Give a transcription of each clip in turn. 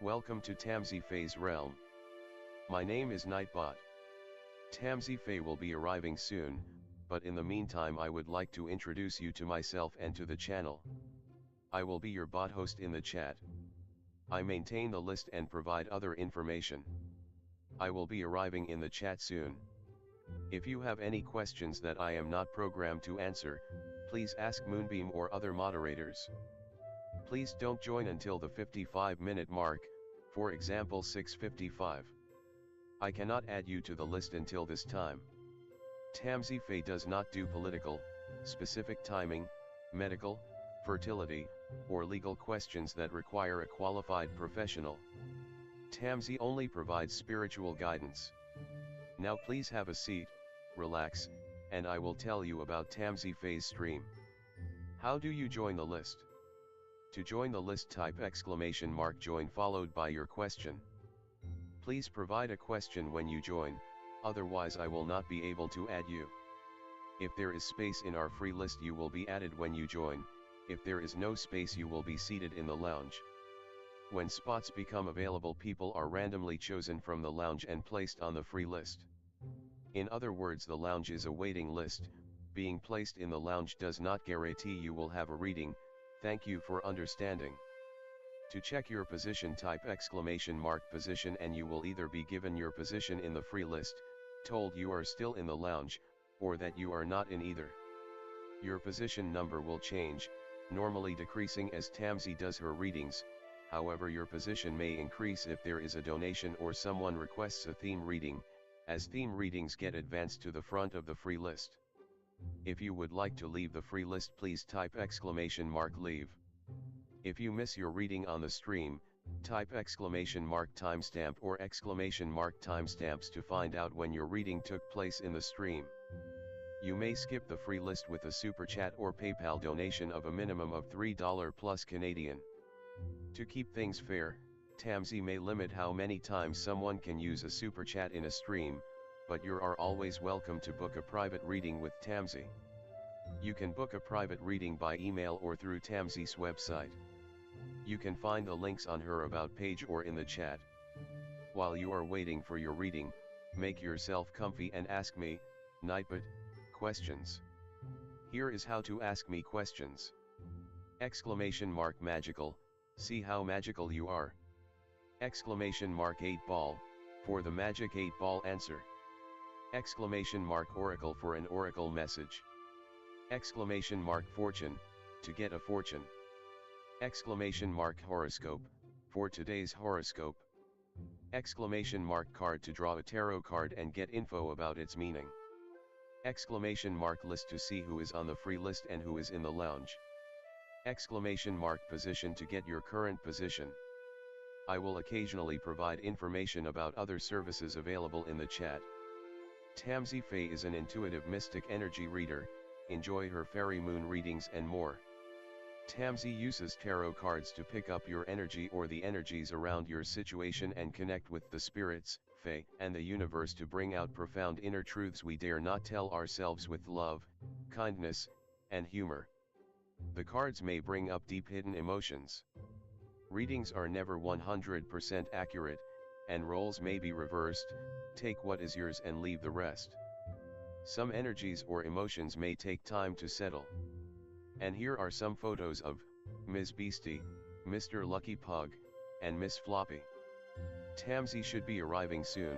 Welcome to Tamsy Fae's realm. My name is Nightbot. Tamsy Fae will be arriving soon, but in the meantime I would like to introduce you to myself and to the channel. I will be your bot host in the chat. I maintain the list and provide other information. I will be arriving in the chat soon. If you have any questions that I am not programmed to answer, please ask Moonbeam or other moderators. Please don't join until the 55-minute mark, for example 6:55. I cannot add you to the list until this time. Tamsy Fae does not do political, specific timing, medical, fertility, or legal questions that require a qualified professional. Tamsy only provides spiritual guidance. Now please have a seat, relax, and I will tell you about Tamsy Fae's stream. How do you join the list? To join the list, type !join followed by your question. Please provide a question when you join, otherwise I will not be able to add you. If there is space in our free list you will be added when you join. If there is no space you will be seated in the lounge. When spots become available, people are randomly chosen from the lounge and placed on the free list. In other words, the lounge is a waiting list. Being placed in the lounge does not guarantee you will have a reading. Thank you for understanding. To check your position, type !position and you will either be given your position in the free list, told you are still in the lounge, or that you are not in either. Your position number will change, normally decreasing as Tamsy does her readings. However, your position may increase if there is a donation or someone requests a theme reading, as theme readings get advanced to the front of the free list. If you would like to leave the free list, please type !leave. If you miss your reading on the stream, type !timestamp or !timestamps to find out when your reading took place in the stream. You may skip the free list with a super chat or PayPal donation of a minimum of $3 plus Canadian. To keep things fair, Tamsy may limit how many times someone can use a super chat in a stream, but you are always welcome to book a private reading with Tamsy. You can book a private reading by email or through Tamsy's website. You can find the links on her about page or in the chat. While you are waiting for your reading, make yourself comfy and ask me, Nightbot, questions. Here is how to ask me questions. !magical, see how magical you are. !8 ball, for the magic 8 ball answer. !oracle for an oracle message. !fortune, to get a fortune. !horoscope, for today's horoscope. !card to draw a tarot card and get info about its meaning. !list to see who is on the free list and who is in the lounge. !position to get your current position. I will occasionally provide information about other services available in the chat. Tamsy Fae is an intuitive mystic energy reader. Enjoy her fairy moon readings and more. Tamsy uses tarot cards to pick up your energy or the energies around your situation and connect with the spirits, Fae, and the universe to bring out profound inner truths we dare not tell ourselves with love, kindness, and humor. The cards may bring up deep hidden emotions. Readings are never 100% accurate, and roles may be reversed. Take what is yours and leave the rest. Some energies or emotions may take time to settle. And here are some photos of Ms. Beastie, Mr. Lucky Pug, and Miss Floppy. Tamsy should be arriving soon.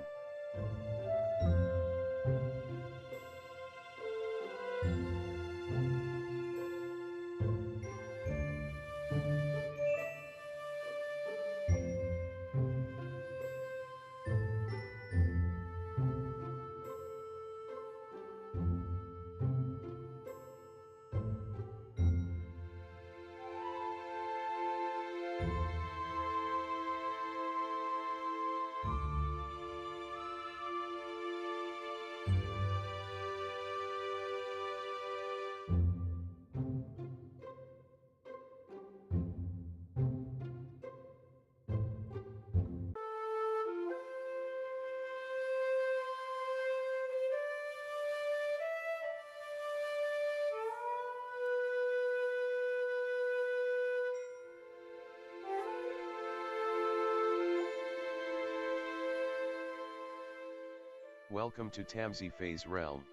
Welcome to Tamsy Fae's realm.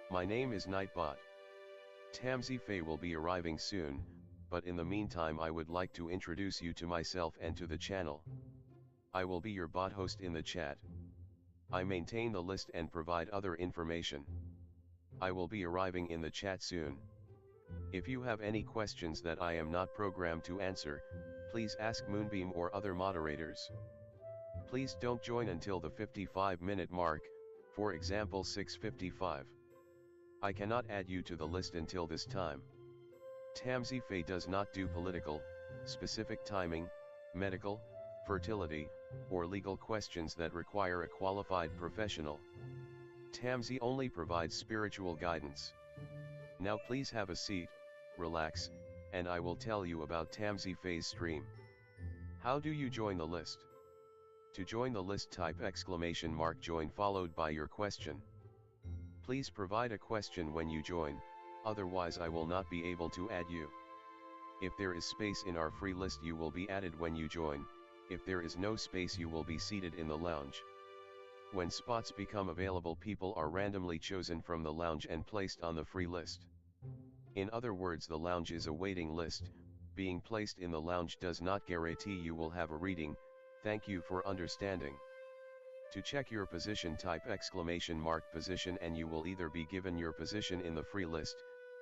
My name is Nightbot. Tamsy Fae will be arriving soon, but in the meantime I would like to introduce you to myself and to the channel. I will be your bot host in the chat. I maintain the list and provide other information. I will be arriving in the chat soon. If you have any questions that I am not programmed to answer, please ask Moonbeam or other moderators. Please don't join until the 55-minute mark, for example 6:55. I cannot add you to the list until this time. Tamsy Fae does not do political, specific timing, medical, fertility, or legal questions that require a qualified professional. Tamsy only provides spiritual guidance. Now please have a seat, relax, and I will tell you about Tamsy Fae's stream. How do you join the list? To join the list, type !join followed by your question. Please provide a question when you join, otherwise I will not be able to add you. If there is space in our free list, you will be added when you join. If there is no space, you will be seated in the lounge. When spots become available, people are randomly chosen from the lounge and placed on the free list. In other words, the lounge is a waiting list. Being placed in the lounge does not guarantee you will have a reading. Thank you for understanding. To check your position, type !position and you will either be given your position in the free list,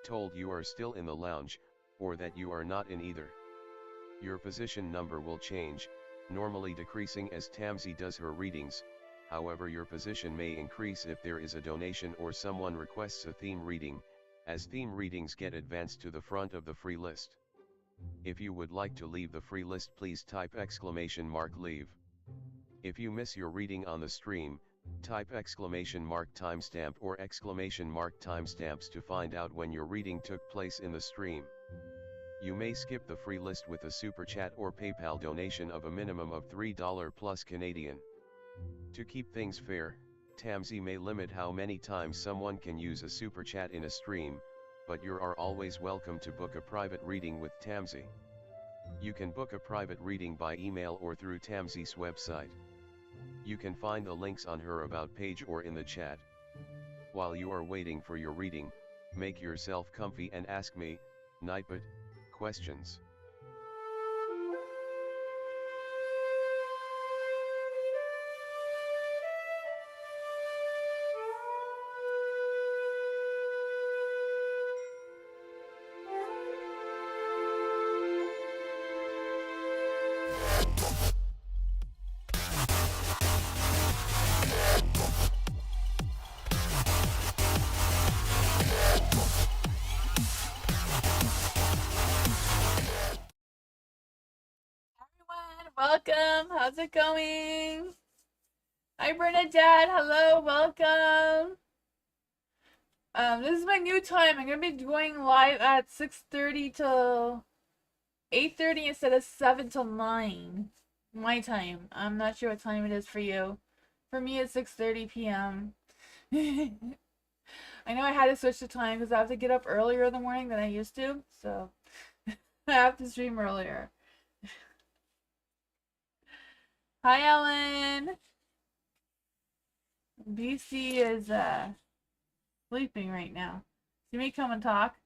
told you are still in the lounge, or that you are not in either. Your position number will change, normally decreasing as Tamsy does her readings. However, your position may increase if there is a donation or someone requests a theme reading, as theme readings get advanced to the front of the free list. If you would like to leave the free list, please type !leave. If you miss your reading on the stream, type !timestamp or !timestamps to find out when your reading took place in the stream. You may skip the free list with a super chat or PayPal donation of a minimum of $3 plus Canadian. To keep things fair, Tamsy may limit how many times someone can use a super chat in a stream, but you are always welcome to book a private reading with Tamsy. You can book a private reading by email or through Tamsy's website. You can find the links on her about page or in the chat. While you are waiting for your reading, make yourself comfy and ask me, Nightbot, questions. Welcome, how's it going? Hi Bernadette, hello, welcome. This is my new time. I'm gonna be going live at 6:30 till 8:30 instead of 7 till 9. My time. I'm not sure what time it is for you. For me, it's 6:30 p.m. I know I had to switch the time because I have to get up earlier in the morning than I used to, so I have to stream earlier. Hi, Ellen. BC is sleeping right now. She may come and talk.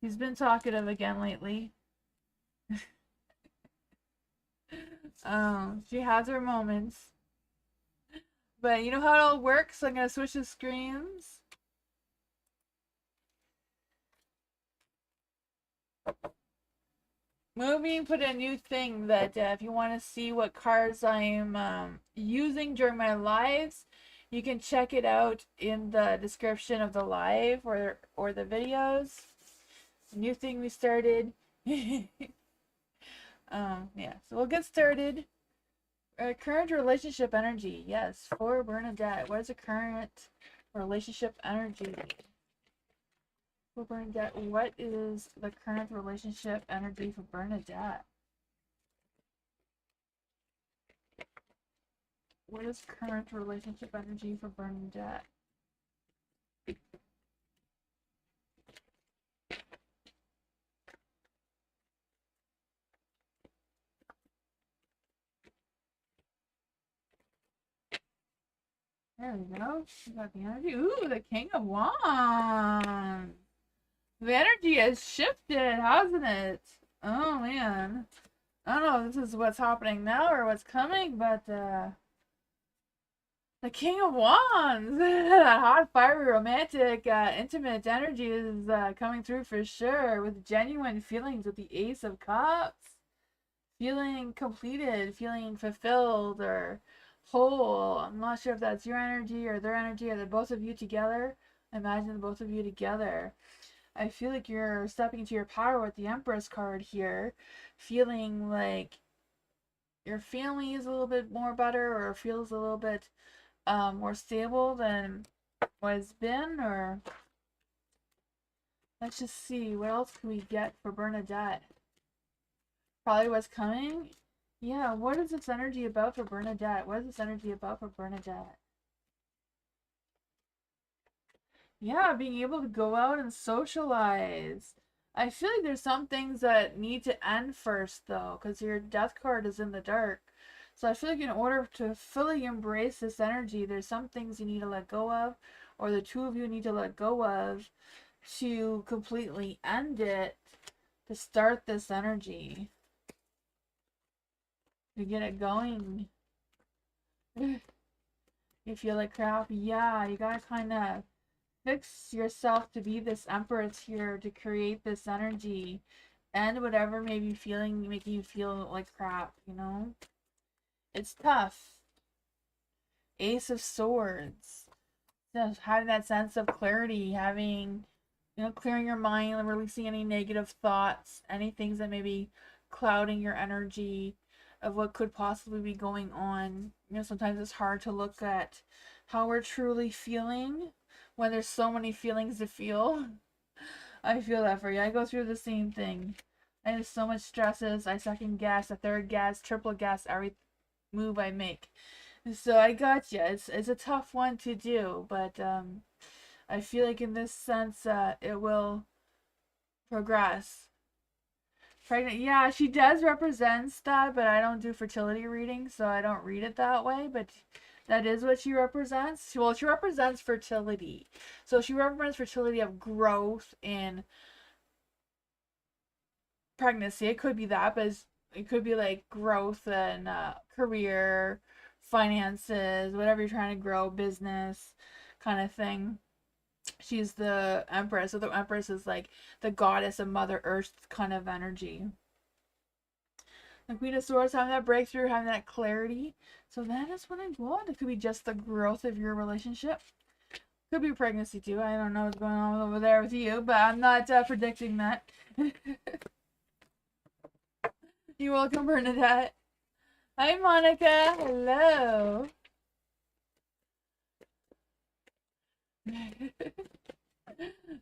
He's been talkative again lately. She has her moments. But you know how it all works? So I'm gonna switch the screens. Moonbeam put a new thing that if you want to see what cards I'm using during my lives, you can check it out in the description of the live or the videos. A new thing we started. Yeah, so we'll get started. Current relationship energy. Yes, for Bernadette. What is the current relationship energy? For Bernadette, what is the current relationship energy for Bernadette? What is current relationship energy for Bernadette? There we go. We got the energy. Ooh, the King of Wands. The energy has shifted, hasn't it? Oh, man. I don't know if this is what's happening now or what's coming, but, the King of Wands, that hot, fiery, romantic, intimate energy is coming through for sure with genuine feelings with the Ace of Cups. Feeling completed, feeling fulfilled or whole. I'm not sure if that's your energy or their energy or the both of you together. Imagine the both of you together. I feel like you're stepping into your power with the Empress card here, feeling like your family is a little bit more better or feels a little bit more stable than what it's been, or let's just see what else can we get for Bernadette. Probably what's coming. Yeah, what is this energy about for Bernadette? What is this energy about for Bernadette? Yeah, being able to go out and socialize. I feel like there's some things that need to end first, though, because your death card is in the dark. So I feel like in order to fully embrace this energy, there's some things you need to let go of, or the two of you need to let go of to completely end it, to start this energy, to get it going. You feel like crap? Yeah, you gotta kind of fix yourself to be this empress here, to create this energy and whatever may be making you feel like crap, you know? It's tough. Ace of Swords. Just having that sense of clarity, having, clearing your mind and releasing any negative thoughts, any things that may be clouding your energy of what could possibly be going on. Sometimes it's hard to look at how we're truly feeling when there's so many feelings to feel. I feel that for you. I go through the same thing. I have so much stresses. I second guess, a third guess, triple guess every move I make. So I got you. It's a tough one to do, but I feel like in this sense, it will progress. Pregnant, yeah, she does represents that, but I don't do fertility readings, so I don't read it that way. But that is what she represents. Well, she represents fertility, so she represents fertility of growth in pregnancy. It could be that, but it could be like growth in career, finances, whatever you're trying to grow, business kind of thing. She's the Empress, so the Empress is like the goddess of Mother Earth kind of energy. The Queen of Swords, having that breakthrough, having that clarity. So that is what I want. It could be just the growth of your relationship. Could be pregnancy too. I don't know what's going on over there with you, but I'm not predicting that. You're welcome, Bernadette. Hi, Monica. Hello.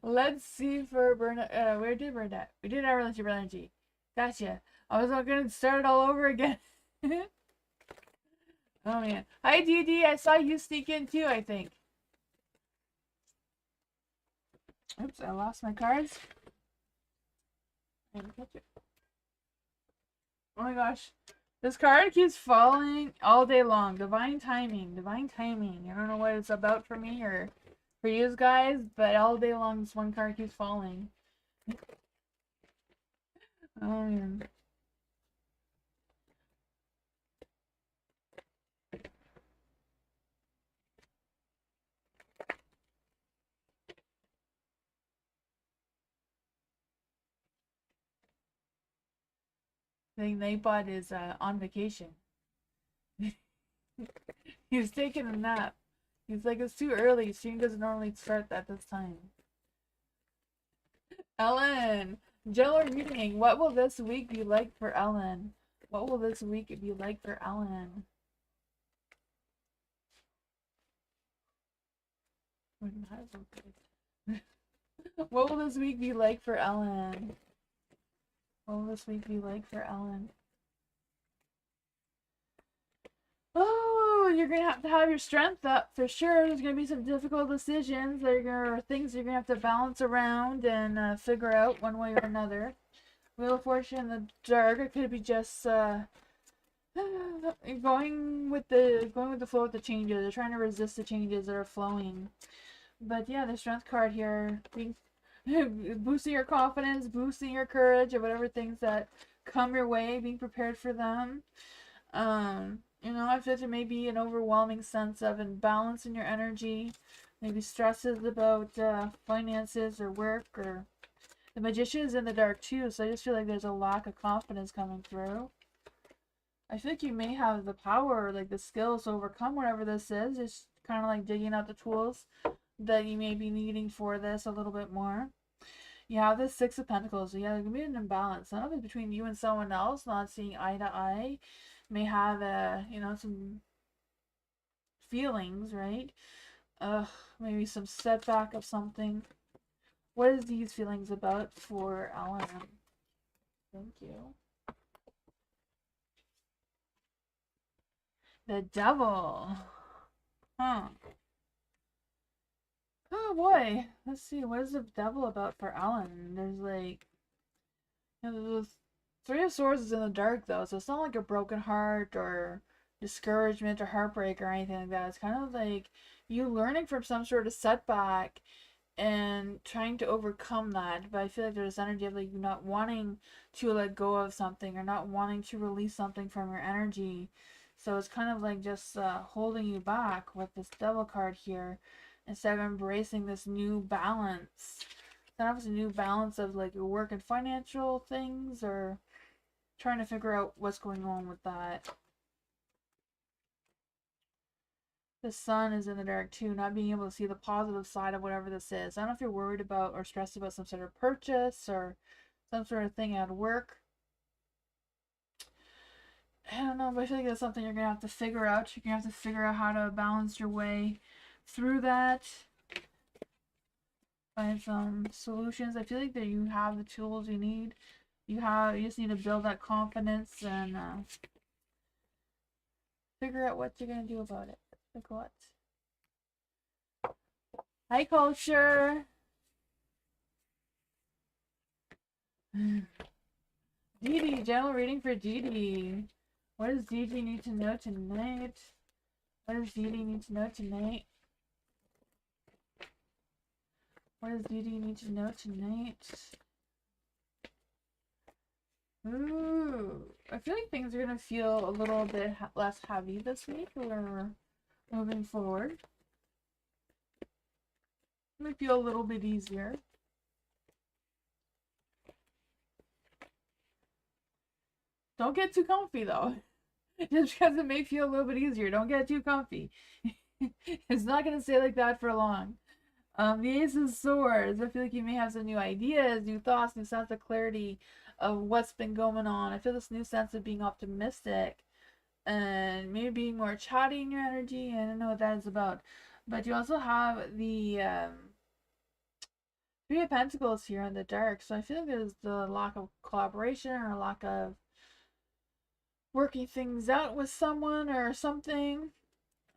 Let's see for Bernadette. Where did Bernadette? We did our relationship energy. Gotcha. I was going to start it all over again. Oh, man. Hi, DD. I saw you sneak in, too, I think. Oops, I lost my cards. I didn't catch it. Oh, my gosh. This card keeps falling all day long. Divine timing. Divine timing. I don't know what it's about for me or for you guys, but all day long this one card keeps falling. Oh, man. I think Nightbot is on vacation. He's taking a nap. He's like, it's too early. Stream doesn't normally start at this time. Ellen, general reading. What will this week be like for Ellen? What will this week be like for Ellen? What will this week be like for Ellen? What will this week be like for Ellen? Oh, you're gonna have to have your strength up for sure. There's gonna be some difficult decisions. Things you're gonna have to balance around and figure out one way or another. Wheel of Fortune in the dark. It could be just going with the flow with the changes. They're trying to resist the changes that are flowing. But yeah, the strength card here, being boosting your confidence, boosting your courage, or whatever things that come your way, being prepared for them. You know, I feel like there may be an overwhelming sense of imbalance in your energy, maybe stresses about finances or work, or the magician is in the dark too, so I just feel like there's a lack of confidence coming through. I feel like you may have the power, or like the skills to overcome whatever this is. Just kind of like digging out the tools that you may be needing for this a little bit more. You have the Six of Pentacles, so yeah, there can be an imbalance. None of it between you and someone else, not seeing eye to eye. May have you know, some feelings, right? Maybe some setback of something. What is these feelings about for Alan? Thank you. The Devil. Huh. Oh boy. Let's see. What is the Devil about for Alan? There's like, you know, the Three of Swords is in the dark though, so it's not like a broken heart or discouragement or heartbreak or anything like that. It's kind of like you learning from some sort of setback and trying to overcome that. But I feel like there's energy of like you not wanting to let go of something or not wanting to release something from your energy. So it's kind of like just holding you back with this Devil card here instead of embracing this new balance. Kind of a new balance of like your work and financial things, or trying to figure out what's going on with that. The Sun is in the dark too, not being able to see the positive side of whatever this is. I don't know if you're worried about or stressed about some sort of purchase or some sort of thing at work. I don't know, but I feel like that's something you're going to have to figure out. You're going to have to figure out how to balance your way through that. Find some solutions. I feel like that you have the tools you need. You just need to build that confidence and figure out what you're going to do about it. Like what? Hi, Culture. Dee, general reading for Dee. What does Dee need to know tonight? What does Dee need to know tonight? What does Dee need to know tonight? Ooh, I feel like things are gonna feel a little bit less heavy this week. We're moving forward. It might feel a little bit easier. Don't get too comfy though. Just because it may feel a little bit easier, don't get too comfy. It's not gonna stay like that for long. The Ace of Swords. I feel like you may have some new ideas, new thoughts, new sense of clarity of what's been going on. I feel this new sense of being optimistic and maybe being more chatty in your energy. I don't know what that is about. But you also have the Three of Pentacles here in the dark. So I feel like there's the lack of collaboration or lack of working things out with someone or something.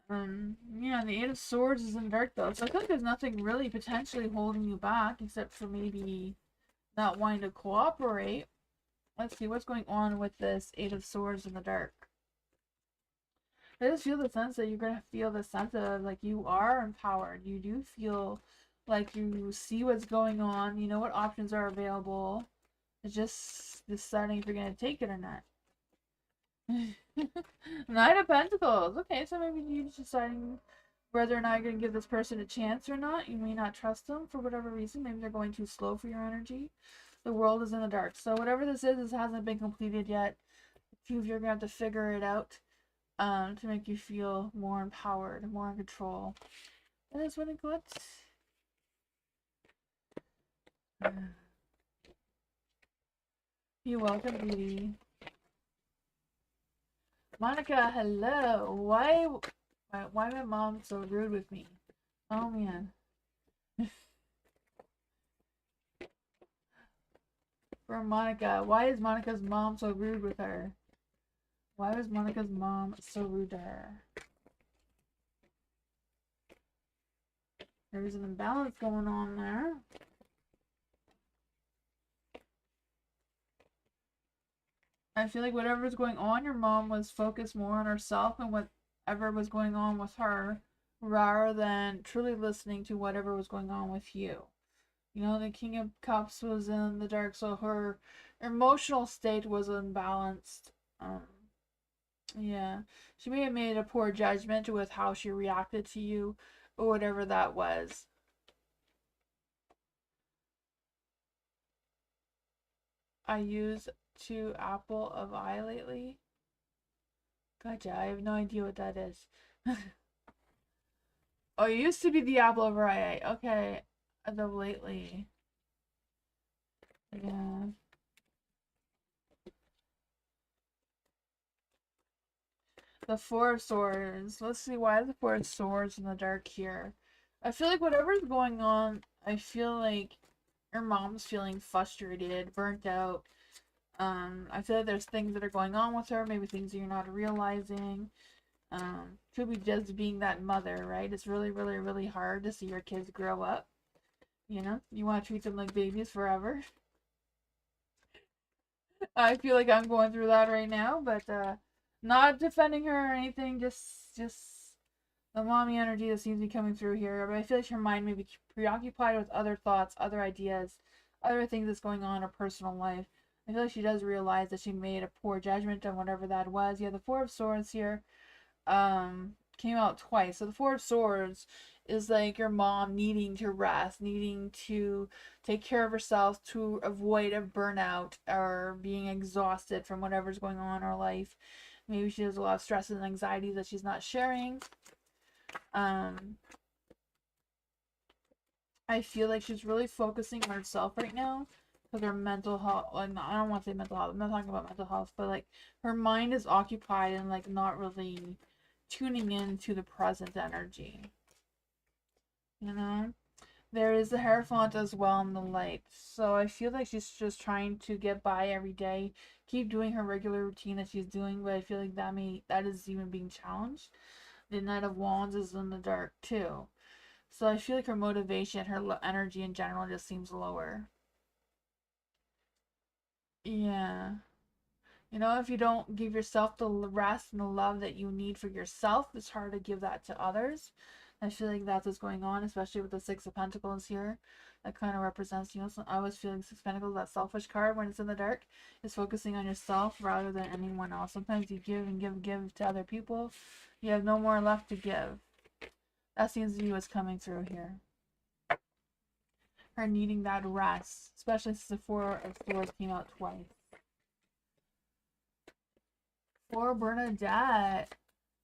Yeah, the Eight of Swords is in dark though, so I feel like there's nothing really potentially holding you back except for maybe not wanting to cooperate. Let's see what's going on with this Eight of Swords in the dark. I just feel the sense that you're gonna feel the sense of like you are empowered. You do feel like you see what's going on. You know what options are available. It's just deciding if you're gonna take it or not. Knight of Pentacles. Okay, so maybe you're deciding whether or not you're going to give this person a chance or not. You may not trust them for whatever reason. Maybe they're going too slow for your energy. The world is in the dark. So whatever this is, this hasn't been completed yet. A few of you are going to have to figure it out to make you feel more empowered, more in control. That is what it got. You're welcome, Dee. Monica, hello. Why my mom so rude with me? Oh man. For Monica, why is Monica's mom so rude with her? Why was Monica's mom so rude to her? There's an imbalance going on there. I feel like whatever was going on, your mom was focused more on herself and whatever was going on with her rather than truly listening to whatever was going on with you. You know, the King of Cups was in the dark, so her emotional state was unbalanced. Um, yeah. She may have made a poor judgment with how she reacted to you or whatever that was. I use to apple of eye lately. Gotcha. I have no idea what that is. Oh, it used to be the apple of her eye. Okay. As of lately. Yeah. The Four of Swords. Let's see, why is the Four of Swords in the dark here? I feel like whatever's going on, I feel like your mom's feeling frustrated, burnt out. I feel like there's things that are going on with her, maybe things that you're not realizing. Could be just being that mother, right? It's really, really, really hard to see your kids grow up. You know, you want to treat them like babies forever. I feel like I'm going through that right now, but not defending her or anything. Just the mommy energy that seems to be coming through here. But I feel like her mind may be preoccupied with other thoughts, other ideas, other things that's going on in her personal life. I feel like she does realize that she made a poor judgment on whatever that was. Yeah, the Four of Swords here came out twice. So the Four of Swords is like your mom needing to rest, needing to take care of herself to avoid a burnout or being exhausted from whatever's going on in her life. Maybe she has a lot of stresses and anxieties that she's not sharing. I feel like she's really focusing on herself right now because her mental health, like, I don't want to say mental health, I'm not talking about mental health, but like her mind is occupied and like not really tuning in to the present energy. You know? There is the Hierophant as well in the light. So I feel like she's just trying to get by every day, keep doing her regular routine that she's doing, but I feel like that is even being challenged. The Knight of Wands is in the dark too. So I feel like her motivation, her energy in general just seems lower. Yeah. You know, if you don't give yourself the rest and the love that you need for yourself, it's hard to give that to others. I feel like that's what's going on, especially with the Six of Pentacles here. That kind of represents, you know, so I was feeling Six of Pentacles, that selfish card when it's in the dark, is focusing on yourself rather than anyone else. Sometimes you give and give and give to other people. You have no more left to give. That seems to be what's coming through here. Her needing that rest, especially since the Four of Swords came out twice. For Bernadette.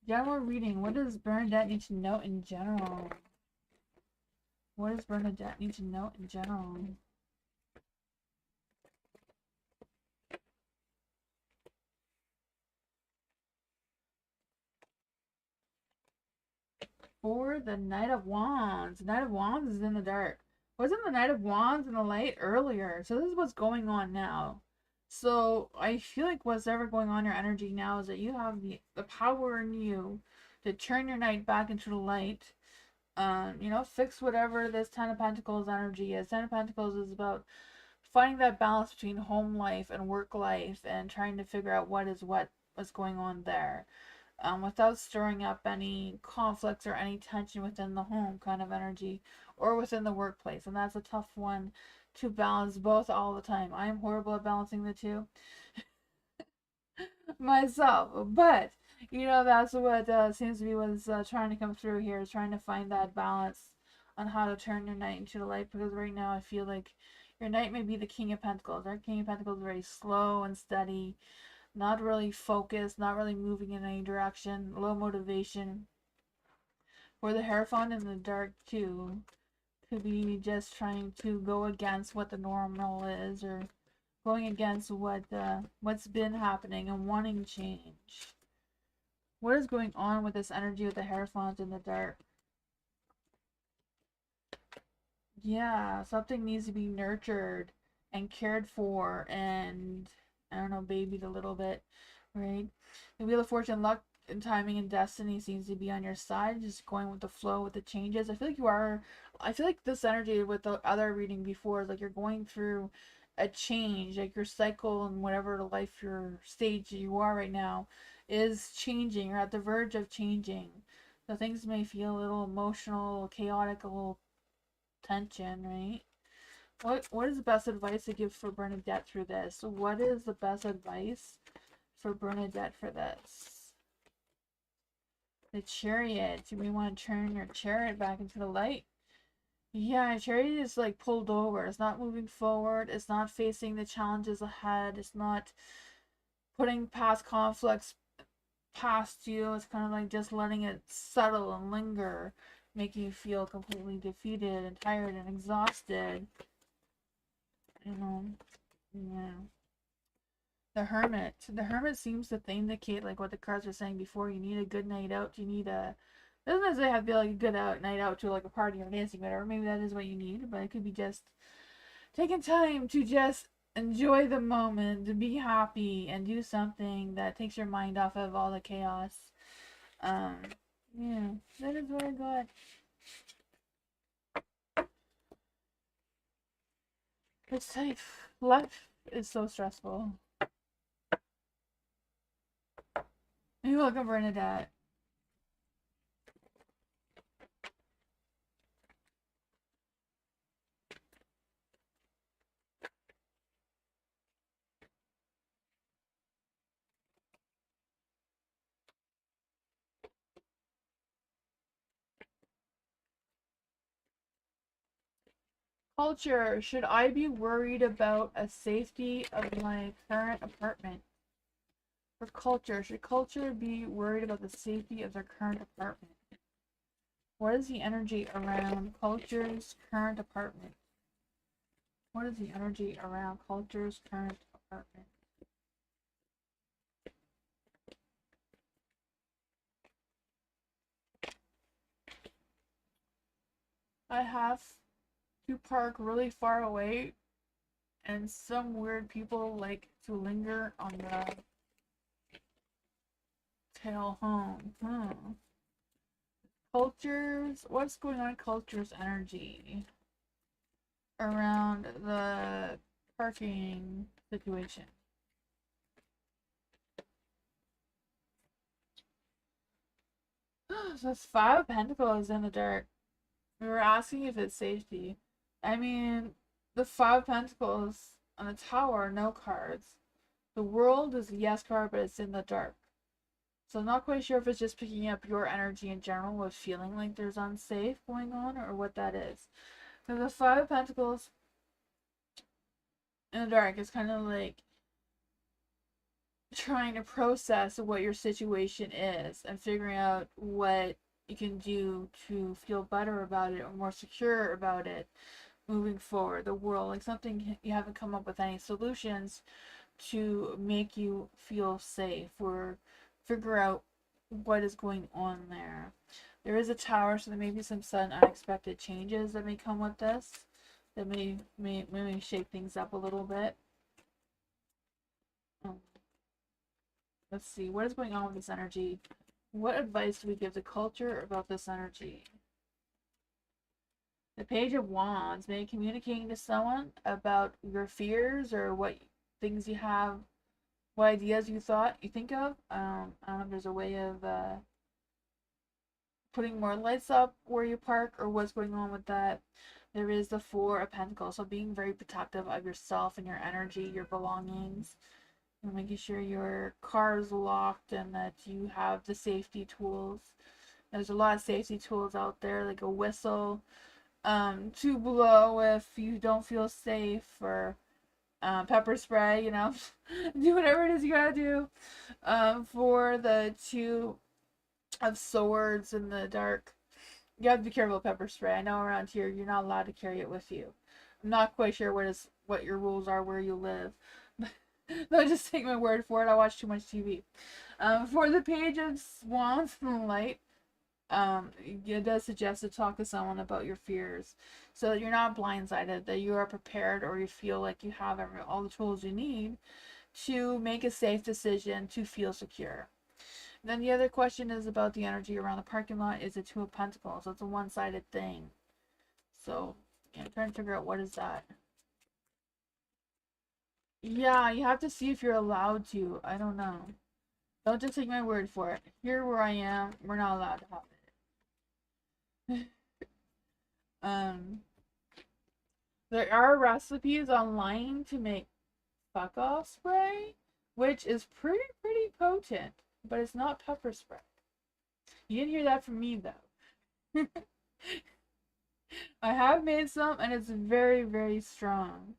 General reading. What does Bernadette need to know in general? What does Bernadette need to know in general? For the Knight of Wands. The Knight of Wands is in the dark. Wasn't the Knight of Wands in the light earlier? So this is what's going on now. So I feel like what's ever going on in your energy now is that you have the power in you to turn your night back into the light. You know, fix whatever this Ten of Pentacles energy is. Ten of Pentacles is about finding that balance between home life and work life and trying to figure out what's going on there, without stirring up any conflicts or any tension within the home kind of energy or within the workplace. And that's a tough one to balance both all the time. I am horrible at balancing the two myself, but you know, that's what seems to be what's trying to come through here, is trying to find that balance on how to turn your night into the light. Because right now I feel like your knight may be the King of Pentacles. Our King of Pentacles is very slow and steady, not really focused, not really moving in any direction, low motivation. Or the Hierophant in the dark too could be just trying to go against what the normal is, or going against what's been happening and wanting change. What is going on with this energy with the Hierophant in the dark? Yeah, something needs to be nurtured and cared for and, I don't know, babied a little bit, right? The Wheel of Fortune, luck and timing and destiny seems to be on your side, just going with the flow with the changes. I feel like this energy with the other reading before is like you're going through a change, like your cycle and whatever life your stage you are right now is changing or at the verge of changing. So things may feel a little emotional, chaotic, a little tension, right? What is the best advice to give for Bernadette through this? What is the best advice for Bernadette for this? The Chariot. Do we want to turn your chariot back into the light? Yeah, Chariot is like pulled over. It's not moving forward. It's not facing the challenges ahead. It's not putting past conflicts past you. It's kind of like just letting it settle and linger, making you feel completely defeated and tired and exhausted. You know, yeah. The Hermit. The Hermit seems to indicate like what the cards were saying before. You need a good night out. You need a doesn't necessarily have to be like a good night out to like a party or dancing, whatever. Maybe that is what you need, but it could be just taking time to just enjoy the moment, to be happy, and do something that takes your mind off of all the chaos. Yeah, that is what I got. It's life. Life is so stressful. You're welcome, Bernadette. Culture. Should I be worried about a safety of my current apartment? For culture, should culture be worried about the safety of their current apartment? What is the energy around culture's current apartment? What is the energy around culture's current apartment? I have to park really far away, and some weird people like to linger on the tail home. Cultures, what's going on in culture's energy around the parking situation? So that's 5 of Pentacles in the dark. We were asking if it's safety. I mean, the 5 of Pentacles on the tower, no cards. The World is a yes card, but it's in the dark. So I'm not quite sure if it's just picking up your energy in general with feeling like there's unsafe going on or what that is. So the 5 of Pentacles in the dark is kind of like trying to process what your situation is and figuring out what you can do to feel better about it or more secure about it moving forward. The world, like something you haven't come up with any solutions to make you feel safe or figure out what is going on there. There is a tower, so there may be some sudden unexpected changes that may come with this that may shake things up a little bit. Let's see, what is going on with this energy? What advice do we give the culture about this energy? The Page of Wands, maybe communicating to someone about your fears or what things you have, what ideas you think of. I don't know if there's a way of putting more lights up where you park or what's going on with that. There is the 4 of Pentacles, so being very protective of yourself and your energy, your belongings, and making sure your car is locked and that you have the safety tools. There's a lot of safety tools out there, like a whistle to blow if you don't feel safe, or pepper spray, do whatever it is you gotta do. For the 2 of Swords in the dark, you have to be careful with pepper spray. I know around here you're not allowed to carry it with you. I'm not quite sure what your rules are where you live. No, just take my word for it. I watch too much TV. For the Page of Wands in the light, it does suggest to talk to someone about your fears so that you're not blindsided, that you are prepared or you feel like you have all the tools you need to make a safe decision to feel secure. And then the other question is about the energy around the parking lot. Is it 2 of Pentacles? It's a one-sided thing. So I'm trying to figure out what is that. Yeah, you have to see if you're allowed to. I don't know. Don't just take my word for it. Here where I am, we're not allowed to have it. um, there are recipes online to make fuck off spray, which is pretty potent, but it's not pepper spray. You didn't hear that from me though. I have made some and it's very strong.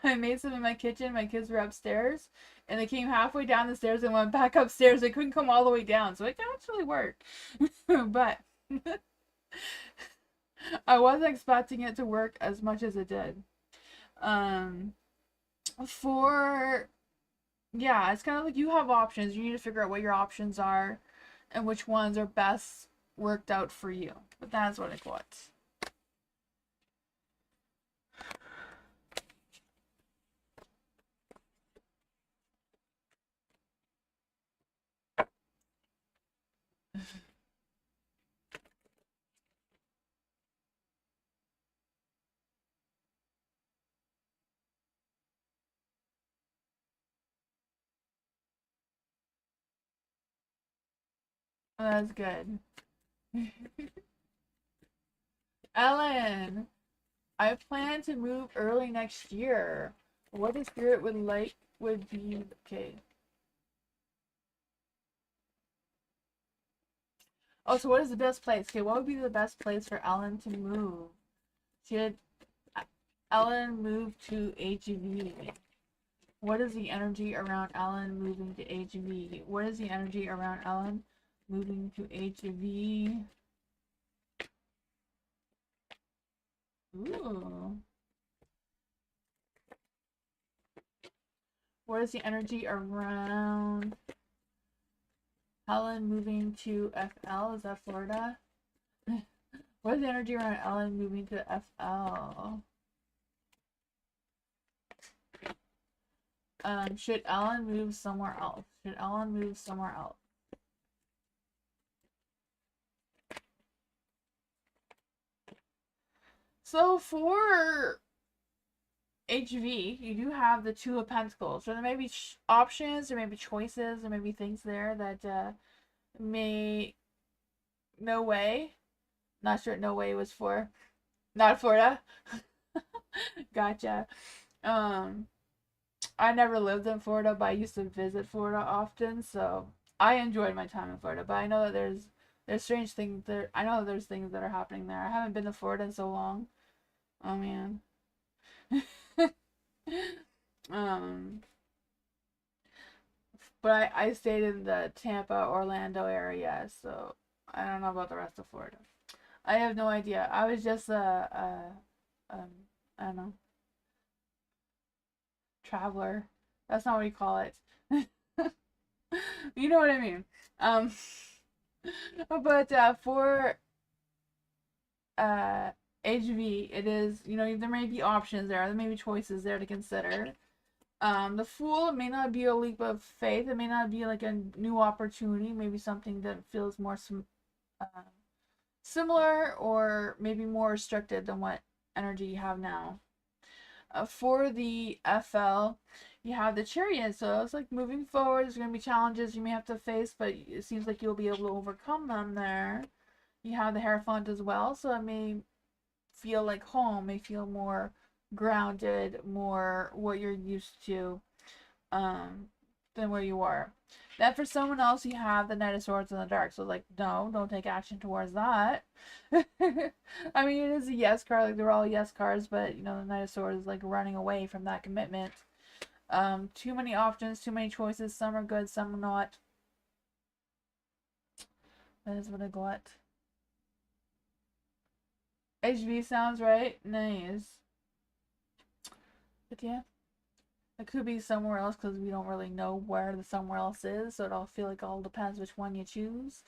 I made some in my kitchen. My kids were upstairs and they came halfway down the stairs and went back upstairs. They couldn't come all the way down, so it actually worked. But I wasn't expecting it to work as much as it did. Um, for yeah, it's kind of like you have options. You need to figure out what your options are and which ones are best worked out for you. But that's what it was. That's good. Ellen, I plan to move early next year. What the spirit would be okay. Oh, so what is the best place? Okay, what would be the best place for Ellen to move? Should Ellen move to HV? What is the energy around Ellen moving to HV? What is the energy around Ellen moving to HV? Ooh. What is the energy around Ellen moving to FL? Is that Florida? What is the energy around Ellen moving to FL? Should Ellen move somewhere else? Should Ellen move somewhere else? So for HV, you do have the Two of Pentacles. So there may be options, there may be choices, there may be things there that may... No way. Not sure no way was for. Not Florida. Gotcha. I never lived in Florida, but I used to visit Florida often, so I enjoyed my time in Florida. But I know that there's strange things there. I know that there's things that are happening there. I haven't been to Florida in so long. Oh man. um, but I stayed in the Tampa, Orlando area, so I don't know about the rest of Florida. I have no idea. I was just um, I don't know, traveler. That's not what you call it. You know what I mean. Um, but for uh HV, it is, you know, there may be options there may be choices there to consider. The Fool may not be a leap of faith. It may not be like a new opportunity. Maybe something that feels more uh, similar or maybe more restricted than what energy you have now. For the FL, you have the Chariot, so it's like moving forward. There's going to be challenges you may have to face, but it seems like you'll be able to overcome them there. You have the Hierophant as well, so it may feel like home, may feel more grounded, more what you're used to than where you are. Then for someone else, you have the Knight of Swords in the Dark. So like, no, don't take action towards that. I mean, it is a yes card. Like they're all yes cards, but you know, the Knight of Swords is like running away from that commitment. Too many options, too many choices. Some are good, some are not. That is what I got. HV sounds right. Nice. But yeah. It could be somewhere else because we don't really know where the somewhere else is, so it all feel like all depends which one you choose.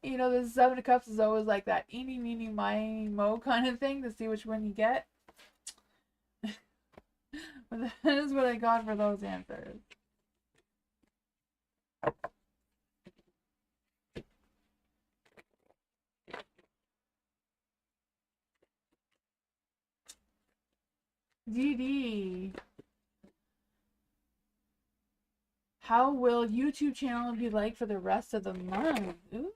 You know, the Seven of Cups is always like that eeny, meeny, miny, mo kind of thing to see which one you get. But that is what I got for those answers. DD. How will YouTube channel be like for the rest of the month? Ooh,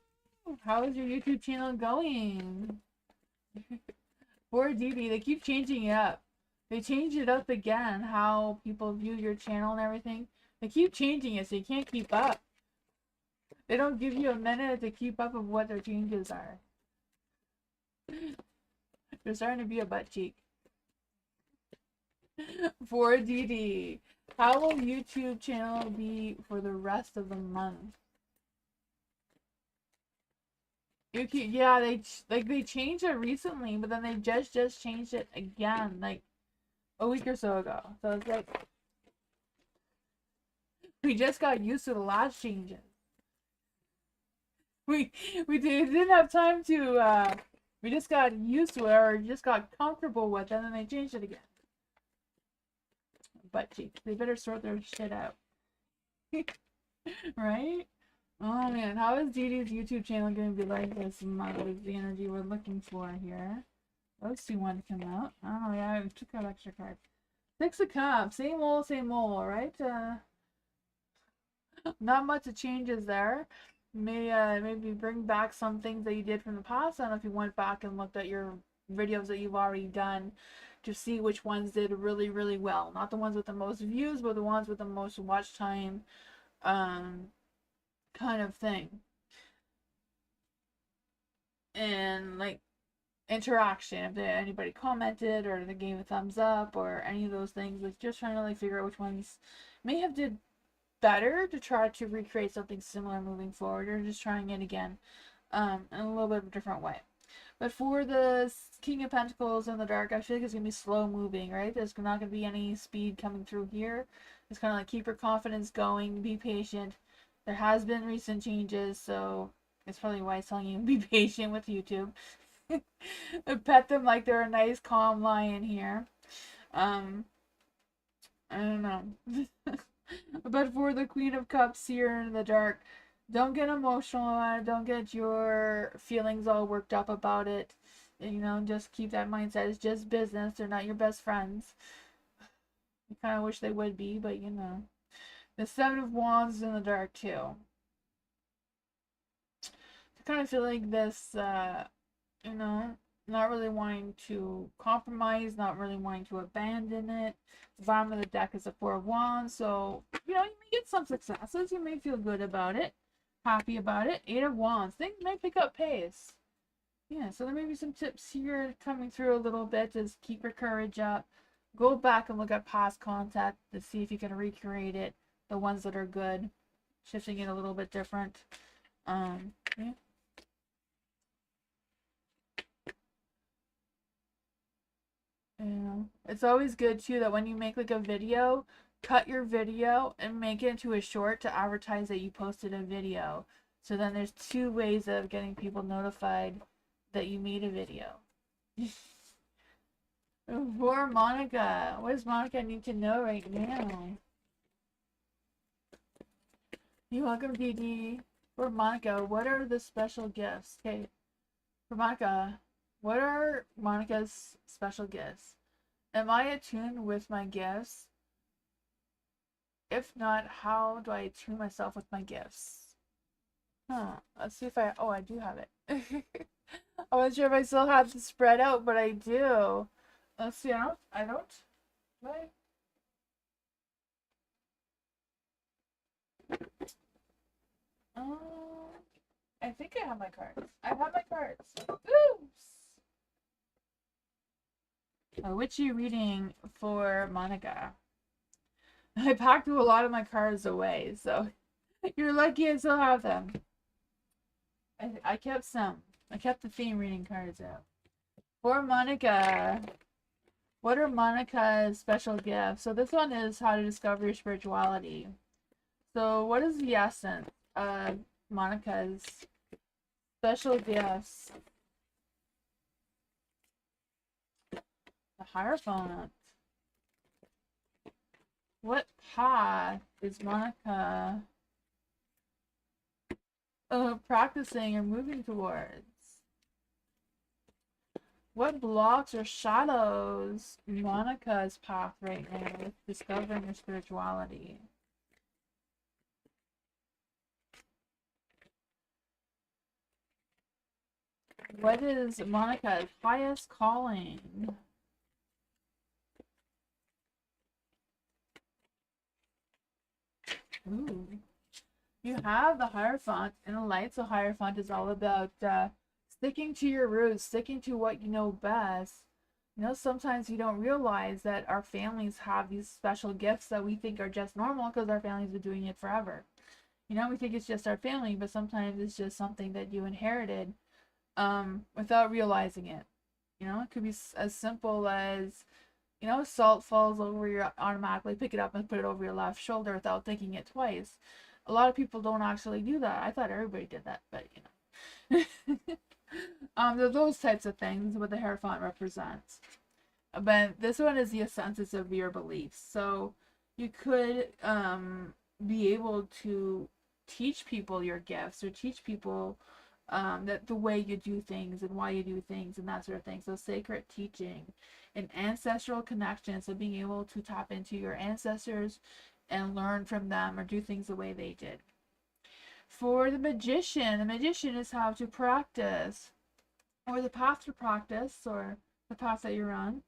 how is your YouTube channel going? Poor DD, they keep changing it up. They changed it up again, how people view your channel and everything. They keep changing it so you can't keep up. They don't give you a minute to keep up of what their changes are. They're starting to be a butt cheek. For DD, how will YouTube channel be for the rest of the month? Yeah, they changed it recently, but then they just changed it again, like a week or so ago. So it's like we just got used to the last changes. We didn't have time to we just got used to it or just got comfortable with it, and then they changed it again. Butt cheeks. They better sort their shit out. Right? Oh man, how is DD's YouTube channel going to be like this month? What is the energy we're looking for here? Those two want to come out. Oh yeah, I took out extra cards. 6 of Cups. Same old, right? Not much of changes there. Maybe bring back some things that you did from the past. I don't know if you went back and looked at your videos that you've already done to see which ones did really, really well. Not the ones with the most views, but the ones with the most watch time, kind of thing. And like interaction, if anybody commented or they gave a thumbs up or any of those things, like just trying to like figure out which ones may have did better to try to recreate something similar moving forward, or just trying it again in a little bit of a different way. But for the King of Pentacles in the dark, I feel like it's going to be slow moving, right? There's not going to be any speed coming through here. It's kind of like keep your confidence going, be patient. There has been recent changes, so it's probably why it's telling you be patient with YouTube. Pet them like they're a nice calm lion here. I don't know. But for the Queen of Cups here in the dark, don't get emotional about it. Don't get your feelings all worked up about it. You know, just keep that mindset. It's just business. They're not your best friends. You kind of wish they would be, but you know. The Seven of Wands is in the dark too. I kind of feel like this, you know, not really wanting to compromise, not really wanting to abandon it. The bottom of the deck is the Four of Wands, so, you know, you may get some successes. You may feel good about it, happy about it. Eight of Wands. Things might pick up pace. Yeah, so there may be some tips here coming through a little bit. Just keep your courage up. Go back and look at past contact to see if you can recreate it. The ones that are good. Shifting it a little bit different. Yeah. Yeah. It's always good too that when you make like a video, cut your video and make it into a short to advertise that you posted a video. So then there's 2 ways of getting people notified that you made a video. For Monica, what does Monica need to know right now? You're welcome, DD. For Monica, what are the special gifts? Okay, for Monica, what are Monica's special gifts? Am I attuned with my gifts? If not, how do I attune myself with my gifts? Let's see if I do have it. I wasn't sure if I still had to spread out, but I do. Let's see, I don't. Right? I think I have my cards. I have my cards. Oops. A witchy reading for Monica. I packed a lot of my cards away, so you're lucky I still have them. I kept some. I kept the theme reading cards out. For Monica, what are Monica's special gifts? So this one is how to discover your spirituality. So what is the essence of Monica's special gifts? The Hierophant. What path is Monica practicing or moving towards? What blocks or shadows Monica's path right now with discovering her spirituality? What is Monica's highest calling? Ooh. You have the Hierophant and the light. So Hierophant is all about sticking to your roots, sticking to what you know best. You know, sometimes we don't realize that our families have these special gifts that we think are just normal because our families been doing it forever. You know, we think it's just our family, but sometimes it's just something that you inherited without realizing it. You know, it could be as simple as, you know, salt falls over, you automatically pick it up and put it over your left shoulder without thinking it twice. A lot of people don't actually do that. I thought everybody did that, but you know. Those types of things what the Hierophant represents. But this one is the essence of your beliefs. So you could be able to teach people your gifts or teach people that the way you do things and why you do things and that sort of thing. So sacred teaching and ancestral connection. So being able to tap into your ancestors and learn from them or do things the way they did. For the magician is how to practice or the path to practice or the path that you're on.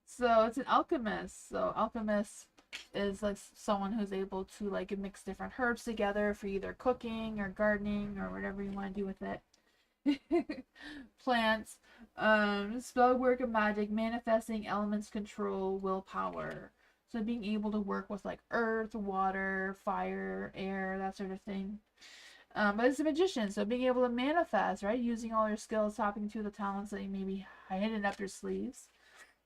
So it's an alchemist. So alchemist is like someone who's able to like mix different herbs together for either cooking or gardening or whatever you want to do with it. Plants, spell work of magic, manifesting elements, control, willpower. So being able to work with like earth, water, fire, air, that sort of thing. But it's a magician, so being able to manifest, right? Using all your skills, tapping into the talents that you maybe hidden up your sleeves.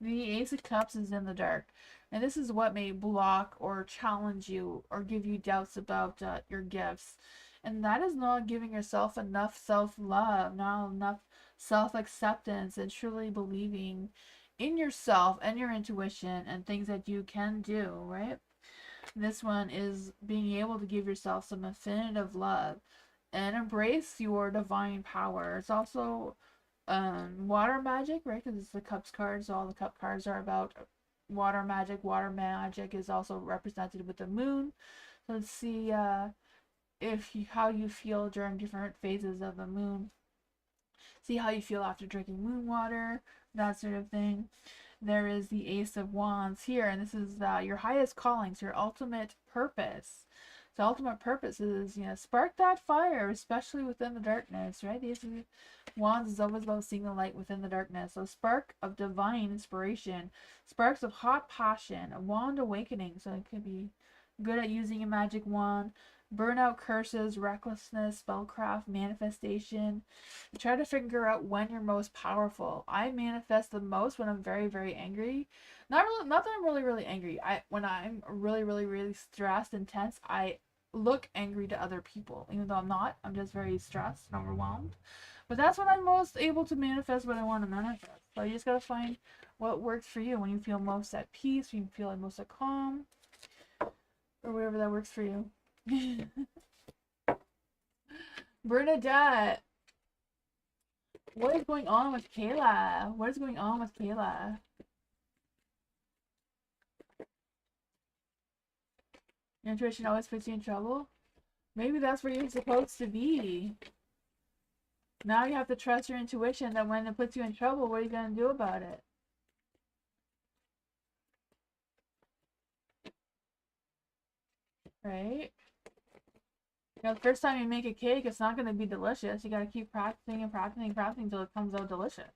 The Ace of Cups is in the dark. And this is what may block or challenge you or give you doubts about your gifts. And that is not giving yourself enough self-love, not enough self-acceptance, and truly believing in yourself and your intuition and things that you can do, right? This one is being able to give yourself some affinitive love and embrace your divine power. It's also water magic, right? Because it's the cups cards. All the cup cards are about water magic. Water magic is also represented with the moon. So let's see how you feel during different phases of the moon. See how you feel after drinking moon water, that sort of thing. There is the Ace of Wands here, and this is your highest callings, your ultimate purpose. The ultimate purpose is, you know, spark that fire, especially within the darkness, right? The Ace of Wands is always about seeing the light within the darkness. So spark of divine inspiration, sparks of hot passion, a wand awakening. So it could be good at using a magic wand. Burnout, curses, recklessness, spellcraft, manifestation. Try to figure out when you're most powerful. I manifest the most when I'm very, very angry. Not that I'm really, really angry. When I'm really, really, really stressed and tense, I look angry to other people. Even though I'm not, I'm just very stressed and overwhelmed. But that's when I'm most able to manifest what I want to manifest. So you just gotta find what works for you when you feel most at peace, when you feel like most at calm, or whatever that works for you. Bernadette, what is going on with Kayla? What is going on with Kayla? Your intuition always puts you in trouble? Maybe that's where you're supposed to be. Now you have to trust your intuition that when it puts you in trouble, what are you going to do about it? Right? You know, the first time you make a cake, it's not going to be delicious. You got to keep practicing and practicing and practicing until it comes out delicious.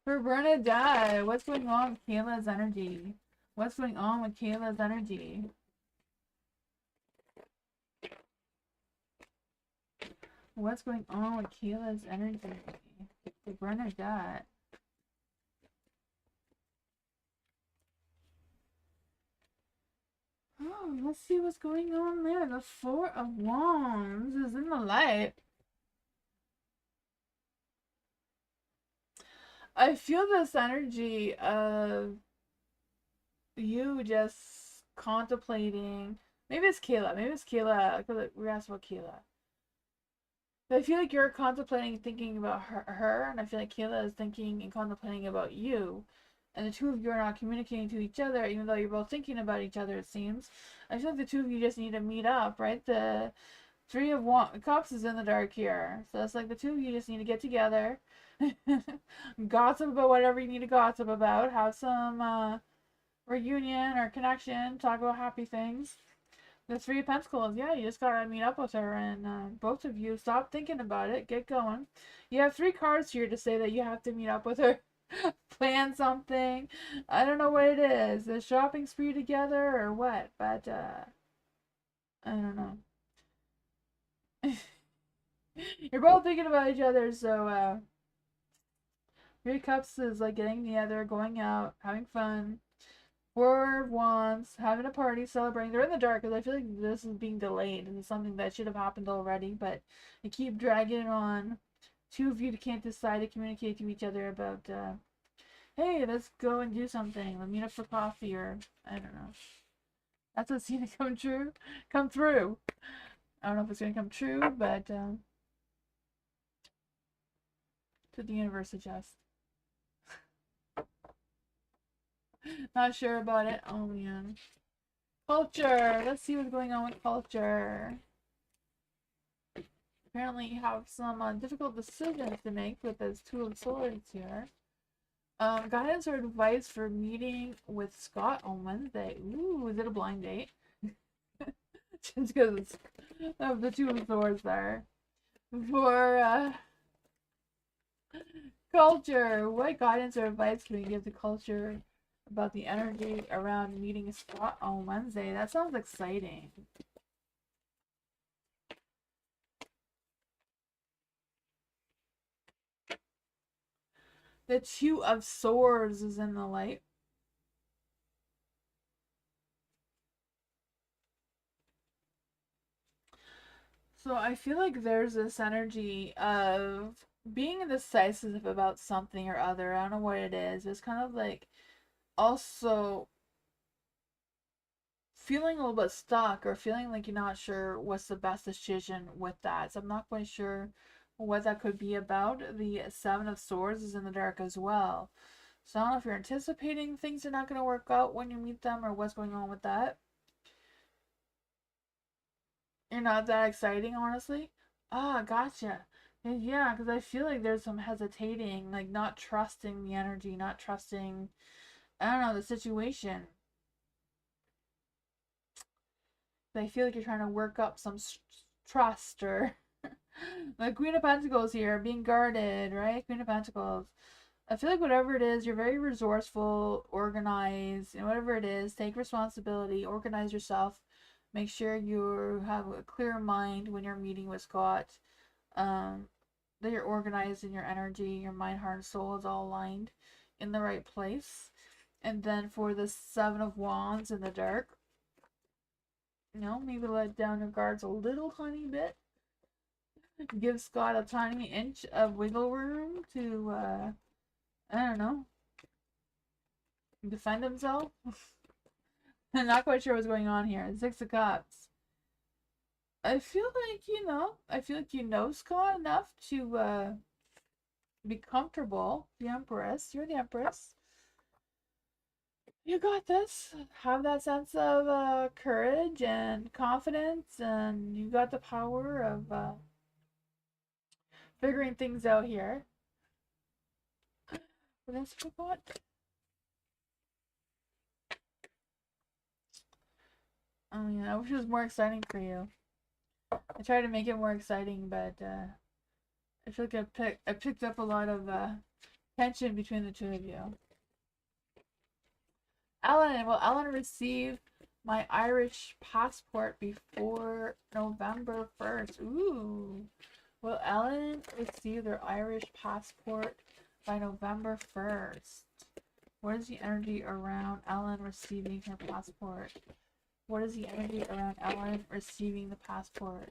For Bernadette, what's going on with Kayla's energy? What's going on with Kayla's energy? What's going on with Kayla's energy? For Bernadette. Oh, let's see what's going on there. The Four of Wands is in the light. I feel this energy of you just contemplating. Maybe it's Kayla. Maybe it's Kayla. Because we asked about Kayla. I feel like you're contemplating thinking about her, and I feel like Kayla is thinking and contemplating about you. And the two of you are not communicating to each other, even though you're both thinking about each other, it seems. I feel like the two of you just need to meet up, right? The Three of Cups is in the dark here. So it's like the two of you just need to get together, gossip about whatever you need to gossip about, have some reunion or connection, talk about happy things. The Three of Pentacles, yeah, you just gotta meet up with her, and both of you stop thinking about it, get going. You have three cards here to say that you have to meet up with her, plan something. I don't know what it is, a shopping spree together or what, but I don't know. You're both thinking about each other, so Three of Cups is like getting together, going out, having fun. Four of Wands, having a party, celebrating. They're in the dark because I feel like this is being delayed. This is something that should have happened already, but you keep dragging it on. Two of you can't decide to communicate to each other about, hey, let's go and do something. Let's meet up for coffee, or I don't know. That's what's going to come through. I don't know if it's going to come true, but to the universe suggests. Not sure about it. Oh man. Culture. Let's see what's going on with culture. Apparently you have some difficult decisions to make with this Two of Swords here. Guidance or advice for meeting with Scott on Wednesday. Ooh, is it a blind date? Just because of the Two of Swords there. For culture, what guidance or advice can we give to culture about the energy around meeting Scott on Wednesday? That sounds exciting. The Two of Swords is in the light. So I feel like there's this energy of being indecisive about something or other. I don't know what it is. It's kind of like also feeling a little bit stuck or feeling like you're not sure what's the best decision with that. So I'm not quite sure what that could be about. The Seven of Swords is in the dark as well. So I don't know if you're anticipating things are not going to work out when you meet them or what's going on with that. You're not that exciting, honestly. Ah, gotcha. Yeah, because I feel like there's some hesitating, like not trusting the energy, not trusting, I don't know, the situation. I feel like you're trying to work up some trust or the Queen of Pentacles here, being guarded, right? Queen of Pentacles. I feel like whatever it is, you're very resourceful, organized, and whatever it is, take responsibility, organize yourself, make sure you have a clear mind when you're meeting with Scott, that you're organized in your energy, your mind, heart, and soul is all aligned in the right place. And then for the Seven of Wands in the dark, you know, maybe let down your guards a little tiny bit. Give Scott a tiny inch of wiggle room to, I don't know, defend himself. I'm not quite sure what's going on here. Six of Cups. I feel like, you know Scott enough to be comfortable. The Empress. You're the Empress. You got this. Have that sense of courage and confidence, and you got the power of figuring things out here. What else we got? Oh yeah, I wish it was more exciting for you. I tried to make it more exciting, but I feel like I picked up a lot of tension between the two of you. Ellen, will Ellen receive my Irish passport before November 1st? Ooh. Will Ellen receive their Irish passport by November 1st? What is the energy around Ellen receiving her passport? What is the energy around Ellen receiving the passport?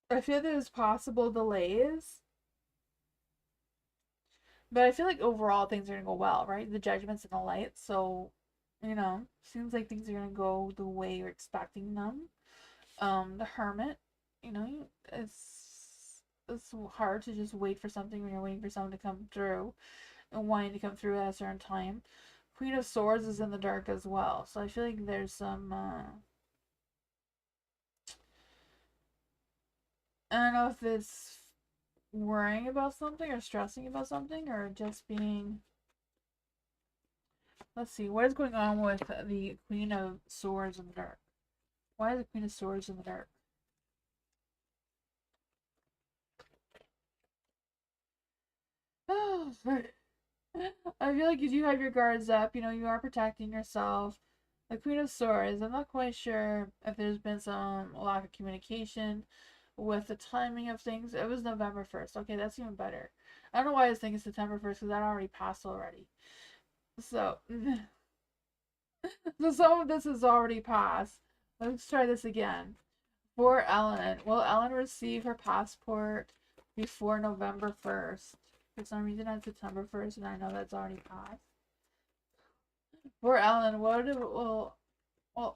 I feel there's possible delays. But I feel like overall things are gonna go well, right? The Judgment's in the light, so seems like things are gonna go the way you're expecting them. The Hermit, it's hard to just wait for something when you're waiting for someone to come through and wanting to come through at a certain time. Queen of Swords is in the dark as well, so I feel like there's some I don't know if it's worrying about something or stressing about something or just being. Let's see, what is going on with the Queen of Swords in the dark? Why is the Queen of Swords in the dark? I feel like you do have your guards up. You are protecting yourself. The Queen of Swords, I'm not quite sure if there's been some lack of communication with the timing of things. It was November 1st. Okay, that's even better. I don't know why I was thinking September 1st because that already passed already. So, so some of this has already passed. Let's try this again. For Ellen, will Ellen receive her passport before November 1st? For some reason, it's September 1st, and I know that's already passed. For Ellen, well, I'm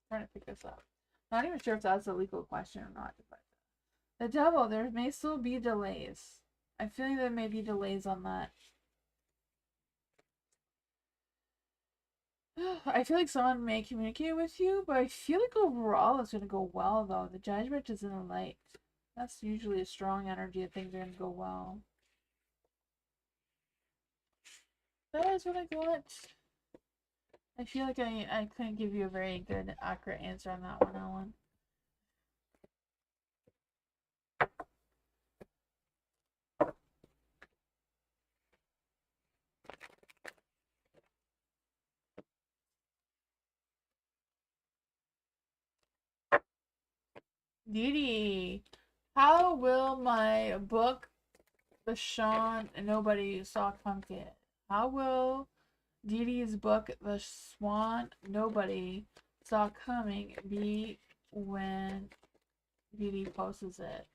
trying to pick this up. Not even sure if that's a legal question or not. But the Devil, there may still be delays. I'm feeling there may be delays on that. I feel like someone may communicate with you, but I feel like overall it's going to go well, though. The Judgment is in the light. That's usually a strong energy that things are going to go well. That is what I got. I feel like I couldn't give you a very good, accurate answer on that one, Ellen. Didi, how will my book, The Sean Nobody Saw Coming? How will Didi's book, The Swan Nobody Saw Coming, be when Didi posts it?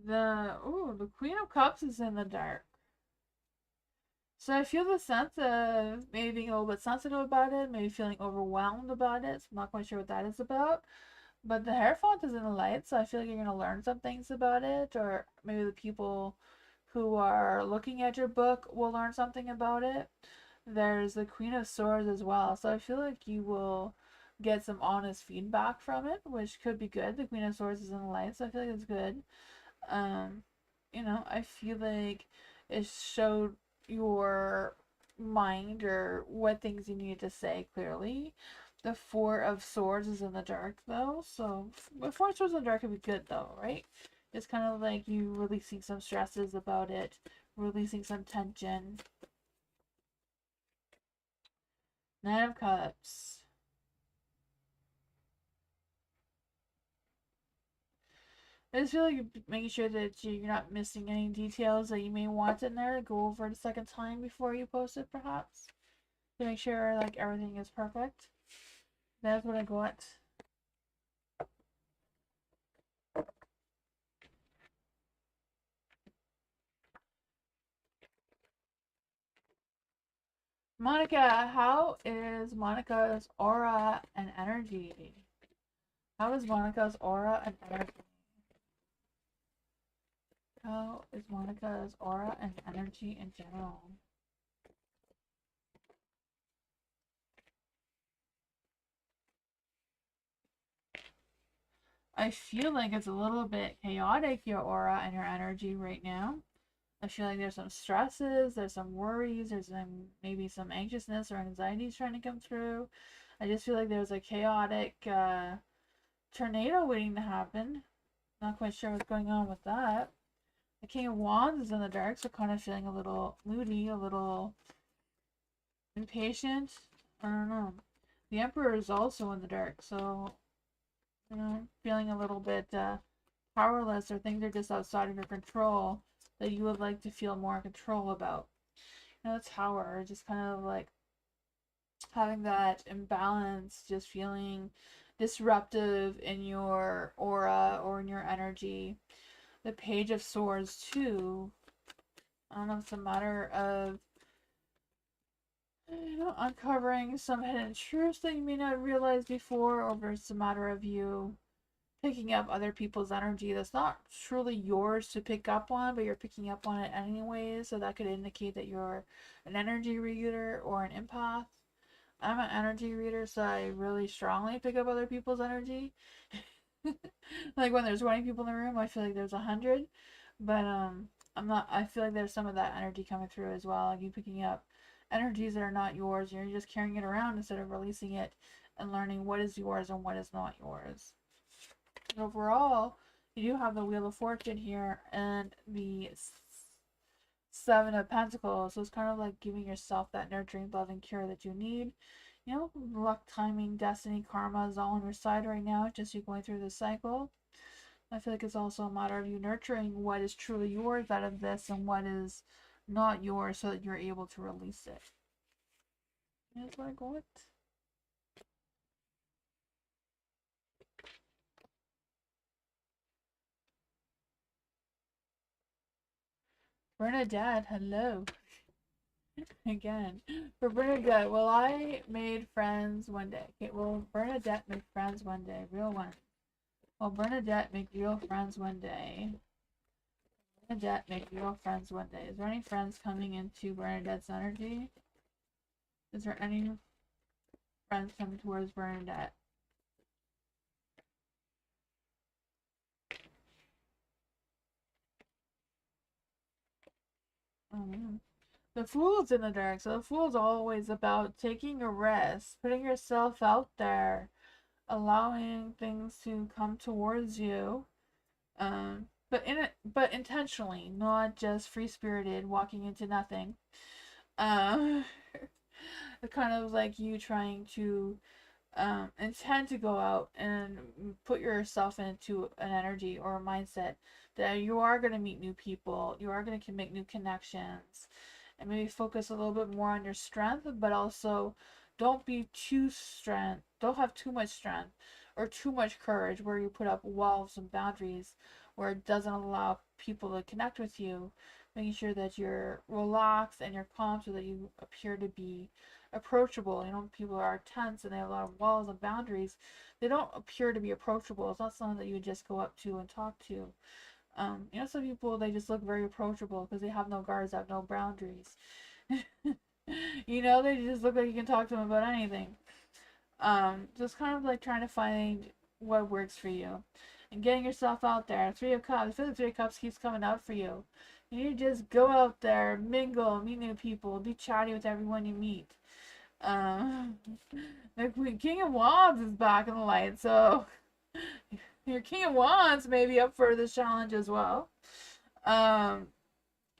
The Queen of Cups is in the dark. So I feel the sense of maybe being a little bit sensitive about it, maybe feeling overwhelmed about it. So I'm not quite sure what that is about. But the Hierophant is in the light, so I feel like you're gonna learn some things about it, or maybe the people who are looking at your book will learn something about it. There's the Queen of Swords as well, so I feel like you will get some honest feedback from it, which could be good. The Queen of Swords is in the light, so I feel like it's good. Um, I feel like it showed your mind or what things you needed to say clearly. The Four of Swords is in the dark though, so the Four of Swords in the dark would be good though, right? It's kind of like you releasing some stresses about it, releasing some tension. Nine of Cups. I just feel like you're making sure that you're not missing any details that you may want in there. Go over it a second time before you post it, perhaps, to make sure like everything is perfect. That's what I got. Monica, how is Monica's aura and energy? How is Monica's aura and energy? How is Monica's aura and energy in general? I feel like it's a little bit chaotic, your aura and your energy right now. I feel like there's some stresses, there's some worries, there's maybe some anxiousness or anxieties trying to come through. I just feel like there's a chaotic tornado waiting to happen. Not quite sure what's going on with that. The King of Wands is in the dark, so kind of feeling a little moody, a little impatient. I don't know. The Emperor is also in the dark, so feeling a little bit powerless, or things are just outside of your control that you would like to feel more control about. Tower, just kind of like having that imbalance, just feeling disruptive in your aura or in your energy. The Page of Swords too. I don't know if it's a matter of uncovering some hidden truths that you may not realize before, or if it's a matter of you picking up other people's energy that's not truly yours to pick up on, but you're picking up on it anyways. So that could indicate that you're an energy reader or an empath. I'm an energy reader, so I really strongly pick up other people's energy. Like when there's 20 people in the room, I feel like there's 100. But I'm not. I feel like there's some of that energy coming through as well. Like you picking up energies that are not yours. You're just carrying it around instead of releasing it and learning what is yours and what is not yours. And overall, you do have the Wheel of Fortune here and the Seven of Pentacles. So it's kind of like giving yourself that nurturing, loving care that you need. Luck, timing, destiny, karma is all on your side right now, just you going through this cycle. I feel like it's also a matter of you nurturing what is truly yours out of this and what is not yours so that you're able to release it. That's what I got. Bernadette, hello. Again. For Bernadette, will I made friends one day? Okay, will Bernadette make friends one day? Real one. Will Bernadette make real friends one day? Bernadette make real friends one day. Is there any friends coming into Bernadette's energy? Is there any friends coming towards Bernadette? The Fool's in the dark. So the Fool's always about taking a risk, putting yourself out there, allowing things to come towards you, but intentionally, not just free spirited, walking into nothing. Um, kind of like you trying to intend to go out and put yourself into an energy or a mindset that you are going to meet new people, you are going to make new connections, and maybe focus a little bit more on your strength, but also don't have too much strength or too much courage where you put up walls and boundaries where it doesn't allow people to connect with you, making sure that you're relaxed and you're calm so that you appear to be approachable. People are tense and they have a lot of walls and boundaries. They don't appear to be approachable. It's not something that you would just go up to and talk to. Some people, they just look very approachable because they have no guards, have no boundaries. They just look like you can talk to them about anything. Just kind of like trying to find what works for you and getting yourself out there. Three of Cups. I feel like Three of Cups keeps coming out for you. You need to just go out there, mingle, meet new people, be chatty with everyone you meet. The King of Wands is back in the light, so your King of Wands may be up for this challenge as well.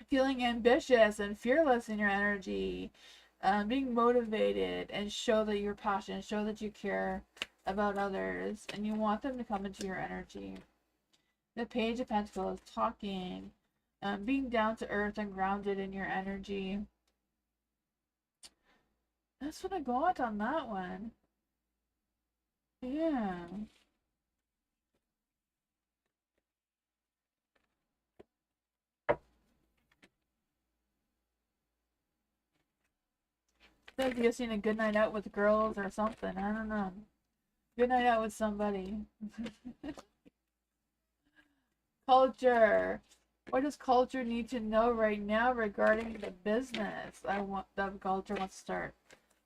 Feeling ambitious and fearless in your energy, being motivated, and show that you're passionate, show that you care about others, and you want them to come into your energy. The Page of Pentacles, talking, being down to earth and grounded in your energy. That's what I got on that one. Yeah. Like you've seen a good night out with girls or something. I don't know. Good night out with somebody. Culture. What does culture need to know right now regarding the business? The culture wants to start.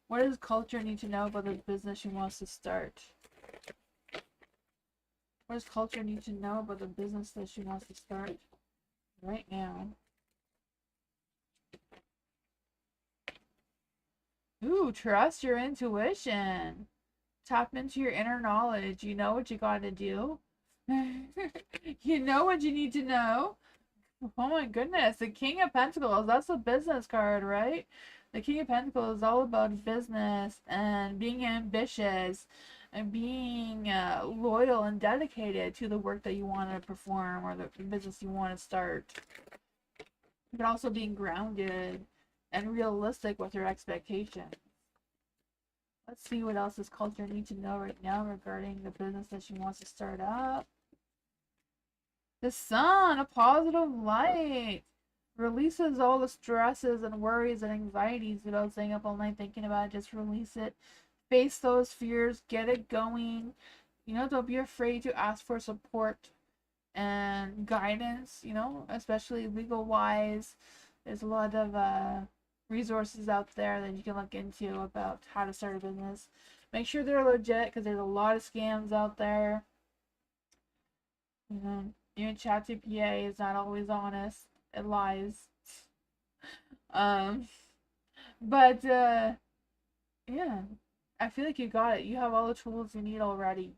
What does culture need to know about the business she wants to start? What does culture need to know about the business that she wants to start right now? Ooh, trust your intuition. Tap into your inner knowledge. You know what you gotta do. You know what you need to know. Oh my goodness, the King of Pentacles, that's the business card, right? The King of Pentacles is all about business and being ambitious and being loyal and dedicated to the work that you want to perform or the business you want to start. But also being grounded and realistic with your expectations. Let's see what else this culture needs to know right now regarding the business that she wants to start up. The sun, a positive light, releases all the stresses and worries and anxieties without staying up all night thinking about it. Just release it. Face those fears. Get it going. Don't be afraid to ask for support and guidance, especially legal wise. There's a lot of resources out there that you can look into about how to start a business. Make sure they're legit because there's a lot of scams out there. Even ChatGPT is not always honest. It lies. But yeah, I feel like you got it. You have all the tools you need already.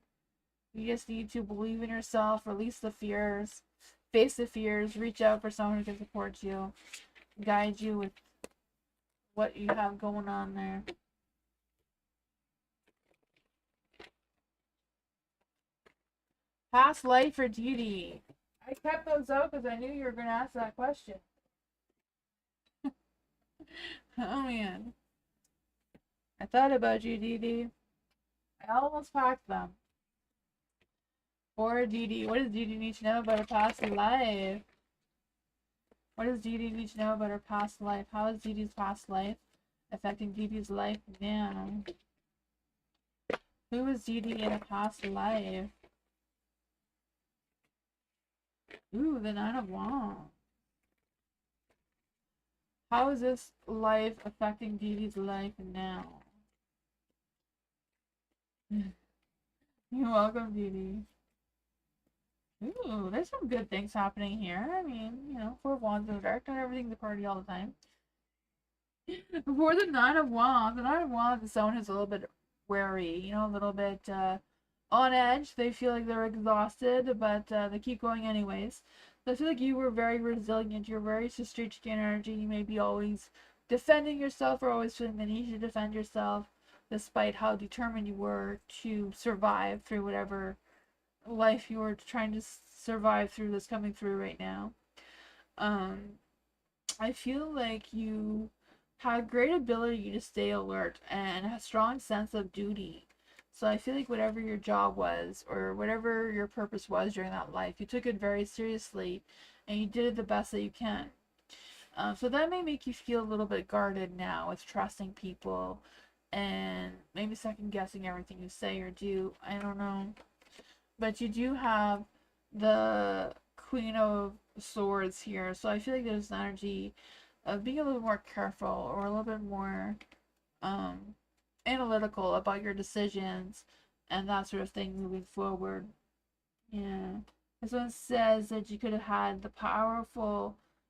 You just need to believe in yourself, release the fears, face the fears, reach out for someone who can support you, guide you with what you have going on there. Past life or duty? I kept those out because I knew you were going to ask that question. Oh man. I thought about you, Dee Dee. I almost packed them. For Dee Dee. What does Dee Dee need to know about her past life? What does Dee Dee need to know about her past life? How is Dee Dee's past life affecting Dee Dee's life now? Who was Dee Dee in a past life? Ooh, the Nine of Wands. How is this life affecting Dee Dee's life now? You're welcome, Dee Dee. Ooh, there's some good things happening here. I mean, Four of Wands in the dark. Not everything's a party all the time. For the Nine of Wands is someone who's a little bit wary, a little bit on edge. They feel like they're exhausted, but they keep going anyways. So I feel like you were very resilient. You're very strategic in energy. You may be always defending yourself or always feeling the need to defend yourself, despite how determined you were to survive through whatever life you were trying to survive through that's coming through right now. I feel like you had great ability to stay alert and a strong sense of duty. So I feel like whatever your job was or whatever your purpose was during that life, you took it very seriously and you did it the best that you can. So that may make you feel a little bit guarded now with trusting people and maybe second guessing everything you say or do. I don't know. But you do have the Queen of Swords here. So I feel like there's an energy of being a little more careful or a little bit more analytical about your decisions and that sort of thing moving forward. Yeah. This one says that you could have had the power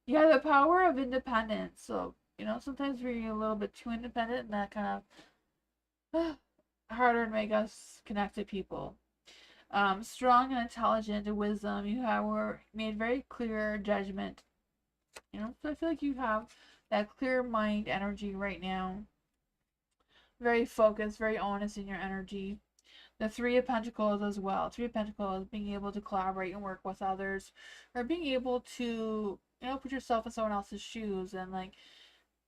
of independence. So, sometimes we're a little bit too independent and that kind of harder to make us connect to people. Strong and intelligent and wisdom. You were made very clear judgment. So I feel like you have that clear mind energy right now. Very focused, very honest in your energy. The Three of Pentacles as well. Three of Pentacles, being able to collaborate and work with others, or being able to, put yourself in someone else's shoes and like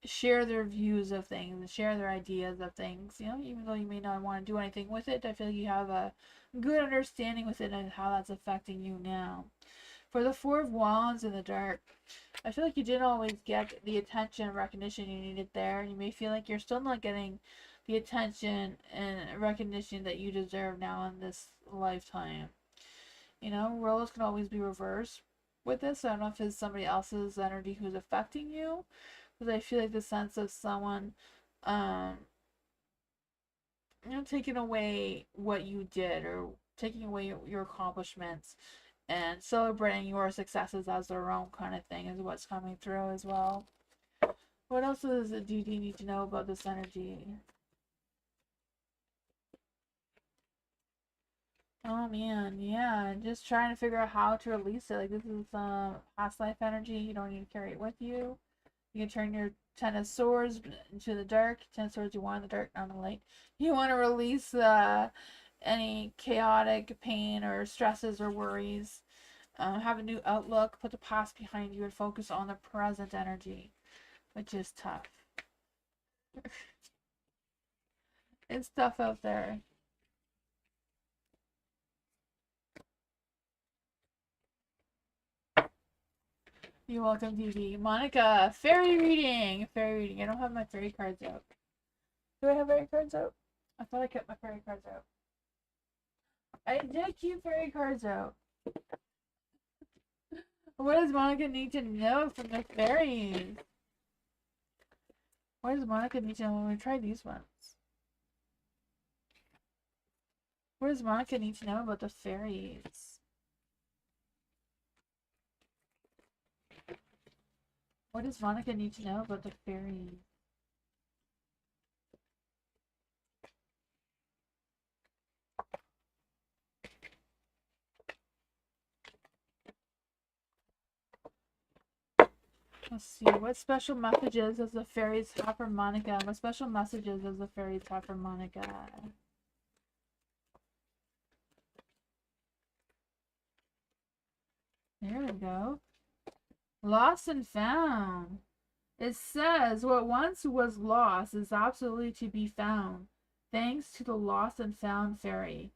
share their views of things and share their ideas of things. Even though you may not want to do anything with it, I feel like you have a good understanding with it and how that's affecting you now. For the Four of Wands in the dark, I feel like you didn't always get the attention and recognition you needed there. You may feel like you're still not getting the attention and recognition that you deserve now in this lifetime. Roles can always be reversed with this. I don't know if it's somebody else's energy who's affecting you, because I feel like the sense of someone taking away what you did or taking away your accomplishments and celebrating your successes as their own kind of thing is what's coming through as well. What else do you need to know about this energy? Oh man, yeah, just trying to figure out how to release it. Like this is past life energy. You don't need to carry it with you. You can turn your Ten of Swords into the dark. Ten of Swords you want in the dark, not in the light. You want to release any chaotic pain or stresses or worries. Have a new outlook. Put the past behind you and focus on the present energy, which is tough. It's tough out there. You're welcome, DB. Monica, fairy reading. Fairy reading. I don't have my fairy cards out. Do I have fairy cards out? I thought I kept my fairy cards out. I did keep fairy cards out. What does Monica need to know from the fairies? What does Monica need to know when we try these ones? What does Monica need to know about the fairies? What does Monica need to know about the fairies? Let's see. What special messages does the fairies have for Monica? What special messages does the fairies have for Monica? There we go. Lost and found. It says, what once was lost is absolutely to be found, thanks to the lost and found fairy.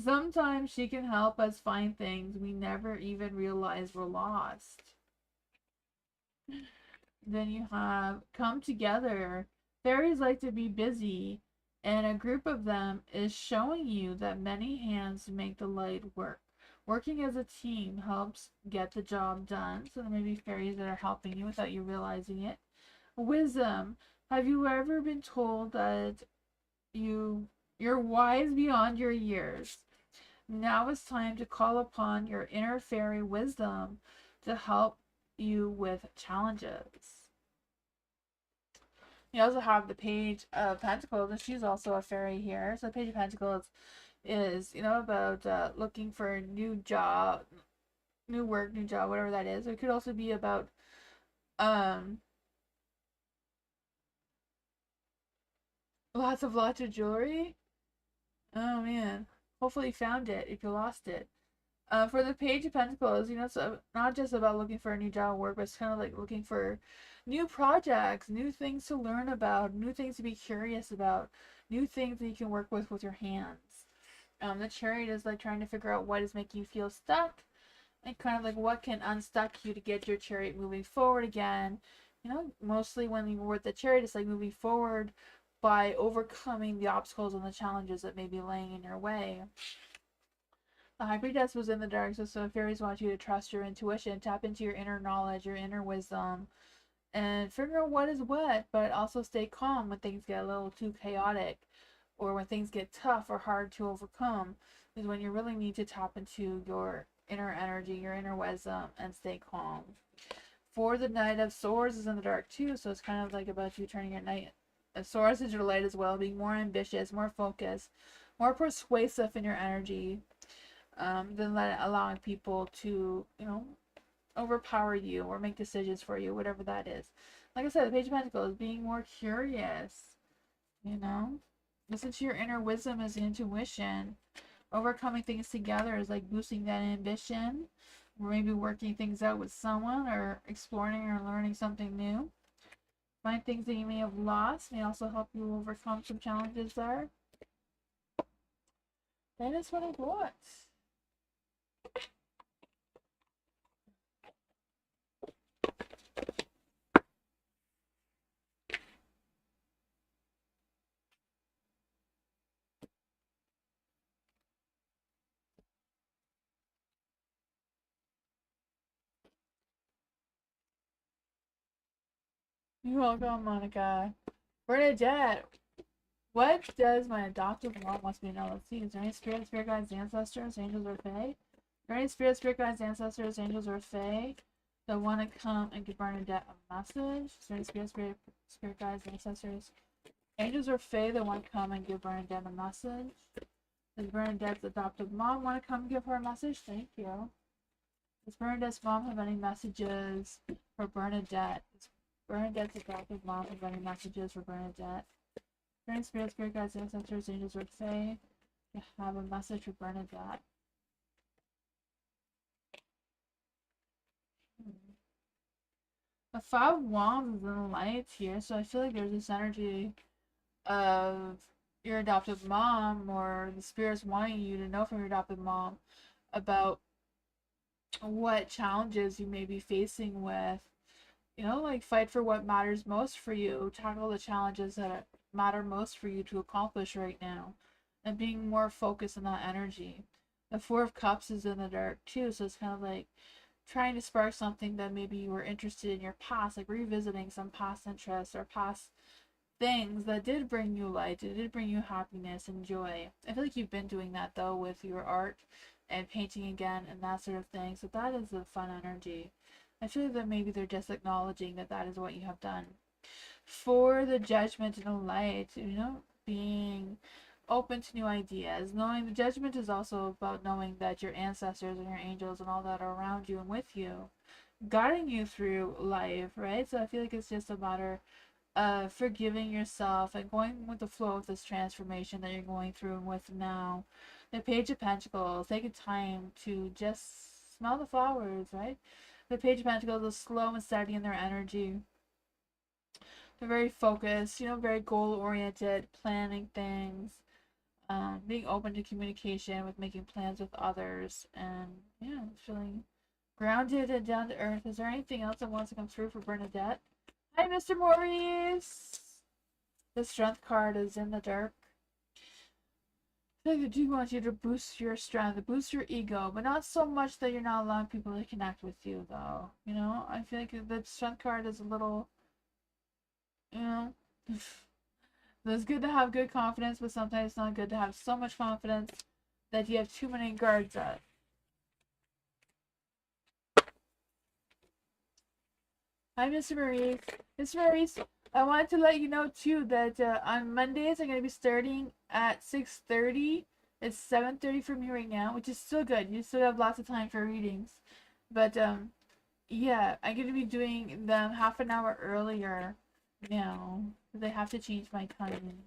Sometimes she can help us find things we never even realized were lost. Then you have come together. Fairies like to be busy, and a group of them is showing you that many hands make the light work. Working as a team helps get the job done. So there may be fairies that are helping you without you realizing it. Wisdom. Have you ever been told that you're wise beyond your years? Now it's time to call upon your inner fairy wisdom to help you with challenges. You also have the Page of Pentacles, and she's also a fairy here. So the Page of Pentacles is, about looking for a new job, new work, new job, whatever that is. It could also be about lots of jewelry. Oh man, hopefully you found it if you lost it. For the Page of Pentacles, it's not just about looking for a new job work, but it's kind of like looking for new projects, new things to learn about, new things to be curious about, new things that you can work with your hands. The Chariot is like trying to figure out what is making you feel stuck, and kind of like what can unstuck you to get your Chariot moving forward again. Mostly when you were with the Chariot, it's like moving forward by overcoming the obstacles and the challenges that may be laying in your way. The High Priestess was in the dark, so fairies want you to trust your intuition, tap into your inner knowledge, your inner wisdom, and figure out what is what, but also stay calm when things get a little too chaotic, or when things get tough or hard to overcome, is when you really need to tap into your inner energy, your inner wisdom, and stay calm. For the Knight of Swords is in the dark too, so it's kind of like about you turning your Knight of Swords into your light as well, being more ambitious, more focused, more persuasive in your energy. Than allowing people to, overpower you or make decisions for you, whatever that is. Like I said, the Page of Pentacles, being more curious, listen to your inner wisdom as intuition. Overcoming things together is like boosting that ambition, or maybe working things out with someone, or exploring or learning something new. Find things that you may have lost may also help you overcome some challenges there. That is what I got. You're welcome, Monica. Bernadette, what does my adoptive mom want me to know? Let's see. Is there any spirit guides, ancestors, angels, or fae? Is there any spirit guides, ancestors, angels, or fae that want to come and give Bernadette a message? Is there any spirit guides, ancestors, angels, or fae that want to come and give Bernadette a message? Does Bernadette's adoptive mom want to come and give her a message? Thank you. Does Bernadette's mom have any messages for Bernadette? Does Bernadette's adoptive mom have any messages for Bernadette? Any spirit guides, ancestors, angels, or fae to have a message for Bernadette? The Five of Wands is in the light here, so I feel like there's this energy of your adoptive mom, or the spirits wanting you to know from your adoptive mom about what challenges you may be facing with, like fight for what matters most for you, tackle the challenges that matter most for you to accomplish right now, and being more focused on that energy. The Four of Cups is in the dark too, so it's kind of like trying to spark something that maybe you were interested in your past, like revisiting some past interests or past things that did bring you light, it did bring you happiness and joy. I feel like you've been doing that though with your art and painting again and that sort of thing, so that is a fun energy. I feel like that maybe they're just acknowledging that that is what you have done. For the Judgment and the light, being open to new ideas. Knowing the Judgment is also about knowing that your ancestors and your angels and all that are around you and with you, guiding you through life, right? So I feel like it's just a matter of forgiving yourself and going with the flow of this transformation that you're going through and with now. The Page of Pentacles, taking time to just smell the flowers, right? The Page of Pentacles is slow and steady in their energy. They're very focused, very goal oriented, planning things, being open to communication with making plans with others, and feeling grounded and down to earth. Is there anything else that wants to come through for Bernadette? Hi, Mr. Maurice! The Strength card is in the dark. I feel like they do want you to boost your strength, boost your ego, but not so much that you're not allowing people to connect with you, though. I feel like the Strength card is a little, it's good to have good confidence, but sometimes it's not good to have so much confidence that you have too many guards up. Hi, Mr. Maurice. Mr. Maurice, I wanted to let you know too that on Mondays I'm going to be starting at 6:30. It's 7:30 for me right now, which is still good. You still have lots of time for readings. But yeah, I'm going to be doing them half an hour earlier now, because I have to change my timing.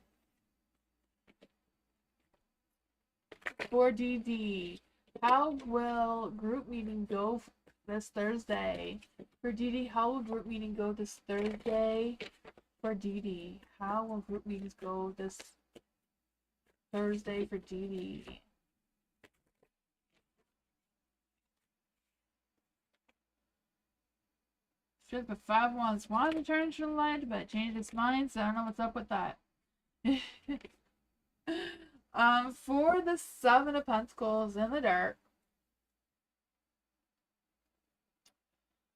For DD, how will group meeting go this Thursday? For DD, how will group meeting go this Thursday? For DD, how will group meetings go this Thursday for DD? Should the 5 wands wanted to turn to the light, but it changed its mind, so I don't know what's up with that. For the 7 of Pentacles in the dark,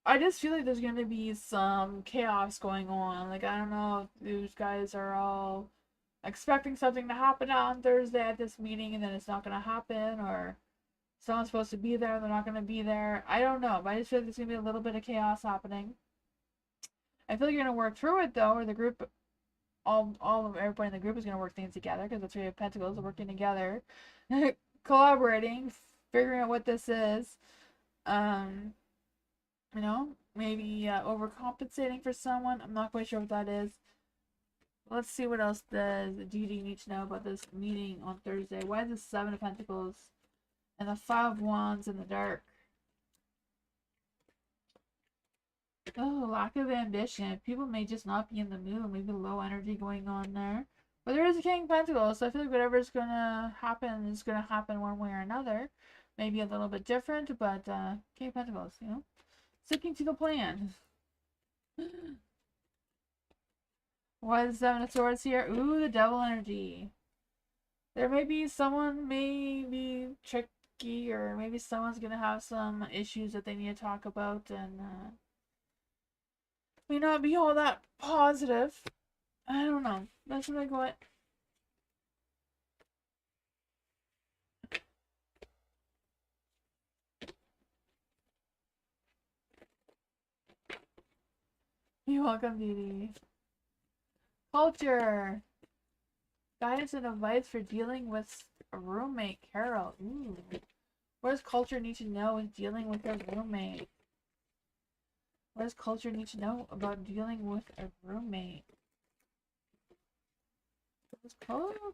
I just feel like there's going to be some chaos going on. Like, I don't know if these guys are all expecting something to happen on Thursday at this meeting and then it's not going to happen, or someone's supposed to be there, they're not going to be there. I don't know, but I just feel like there's going to be a little bit of chaos happening. I feel like you're going to work through it, though, or the group, all of everybody in the group is going to work things together, because the 3 of Pentacles are working together, collaborating, figuring out what this is. Maybe overcompensating for someone. I'm not quite sure what that is. Let's see what else does DD need to know about this meeting on Thursday. Why is the 7 of Pentacles and the 5 of Wands in the dark? Oh, lack of ambition. People may just not be in the mood. Maybe low energy going on there. But there is a King of Pentacles, so I feel like whatever's going to happen is going to happen one way or another. Maybe a little bit different, but King of Pentacles, sticking to the plan. Why is the 7 of Swords here? Ooh, the Devil energy. There may be someone may be tricky, or maybe someone's going to have some issues that they need to talk about, and may not be all that positive. I don't know. That's what I got. You're welcome, Dee. Culture. Guidance and advice for dealing with a roommate, Carol. Ooh. What does culture need to know with dealing with a roommate? What does culture need to know about dealing with a roommate? What does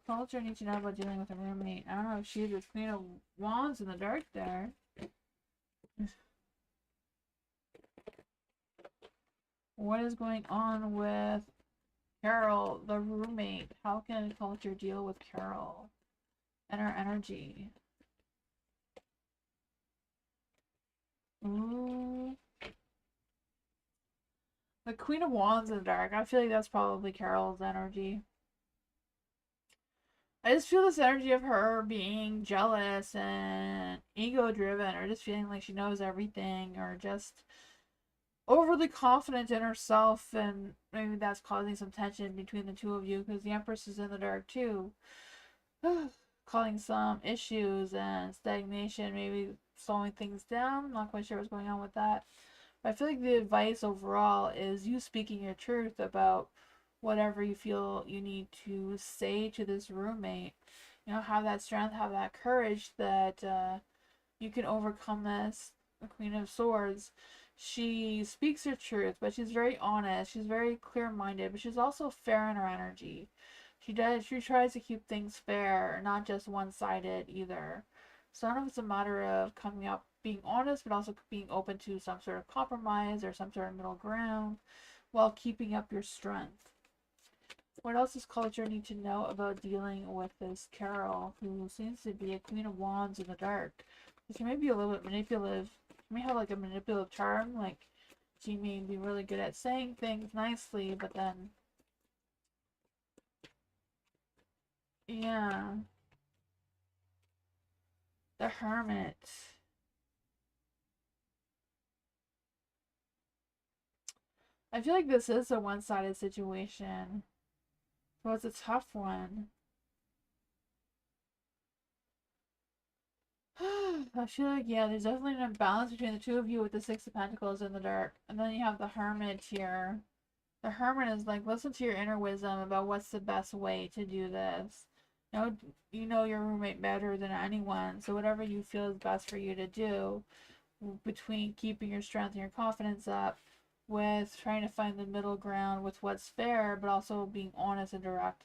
culture need to know about dealing with a roommate? I don't know if she's the Queen of Wands in the dark there. What is going on with Carol, the roommate? How can culture deal with Carol and her energy? Ooh. The Queen of Wands in the dark. I feel like that's probably Carol's energy. I just feel this energy of her being jealous and ego driven, or just feeling like she knows everything, or just overly confident in herself, and maybe that's causing some tension between the two of you because the Empress is in the dark too. Causing some issues and stagnation, maybe slowing things down. Not quite sure what's going on with that. But I feel like the advice overall is you speaking your truth about whatever you feel you need to say to this roommate. You know, have that strength, have that courage that you can overcome this. The Queen of Swords, she speaks her truth, but she's very honest. She's very clear-minded, but she's also fair in her energy. She tries to keep things fair, not just one-sided either. So I don't know if it's a matter of coming up being honest, but also being open to some sort of compromise or some sort of middle ground while keeping up your strength. What else does culture need to know about dealing with this Carol, who seems to be a Queen of Wands in the dark? She may be a little bit manipulative. She may have like a manipulative charm. Like she may be really good at saying things nicely, but then yeah, the Hermit. I feel like this is a one-sided situation, so it's a tough one. I feel like, yeah, there's definitely an imbalance between the two of you with the Six of Pentacles in the dark. And then you have the Hermit here. The Hermit is like, listen to your inner wisdom about what's the best way to do this. You know your roommate better than anyone, so whatever you feel is best for you to do, between keeping your strength and your confidence up, with trying to find the middle ground with what's fair, but also being honest and direct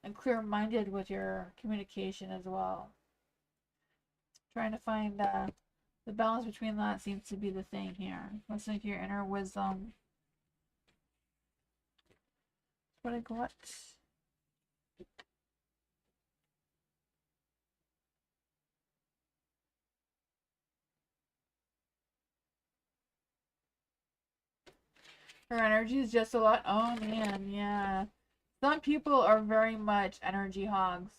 and clear-minded with your communication as well. Trying to find the balance between that seems to be the thing here. Listening to your inner wisdom. What I got. Her energy is just a lot. Oh man, yeah. Some people are very much energy hogs.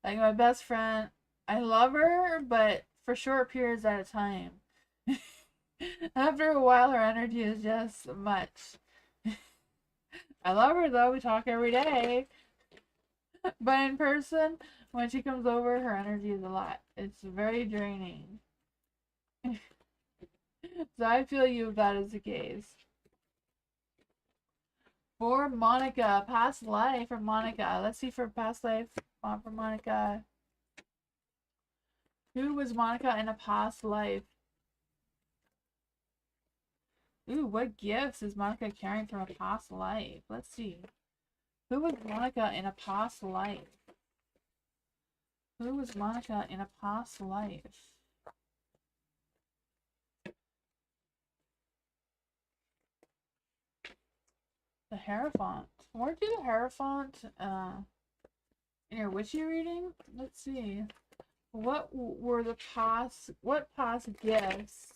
Like my best friend, I love her, but for short periods at a time. After a while, her energy is just much. I love her though, we talk every day. But in person, when she comes over, her energy is a lot. It's very draining. So I feel you if that is the case. For Monica, past life for Monica. Let's see for past life for Monica. Who was Monica in a past life? Ooh, what gifts is Monica carrying from a past life? Let's see. Who was Monica in a past life? Who was Monica in a past life? The Hierophant. Weren't you the Hierophant in your witchy reading? Let's see. What past gifts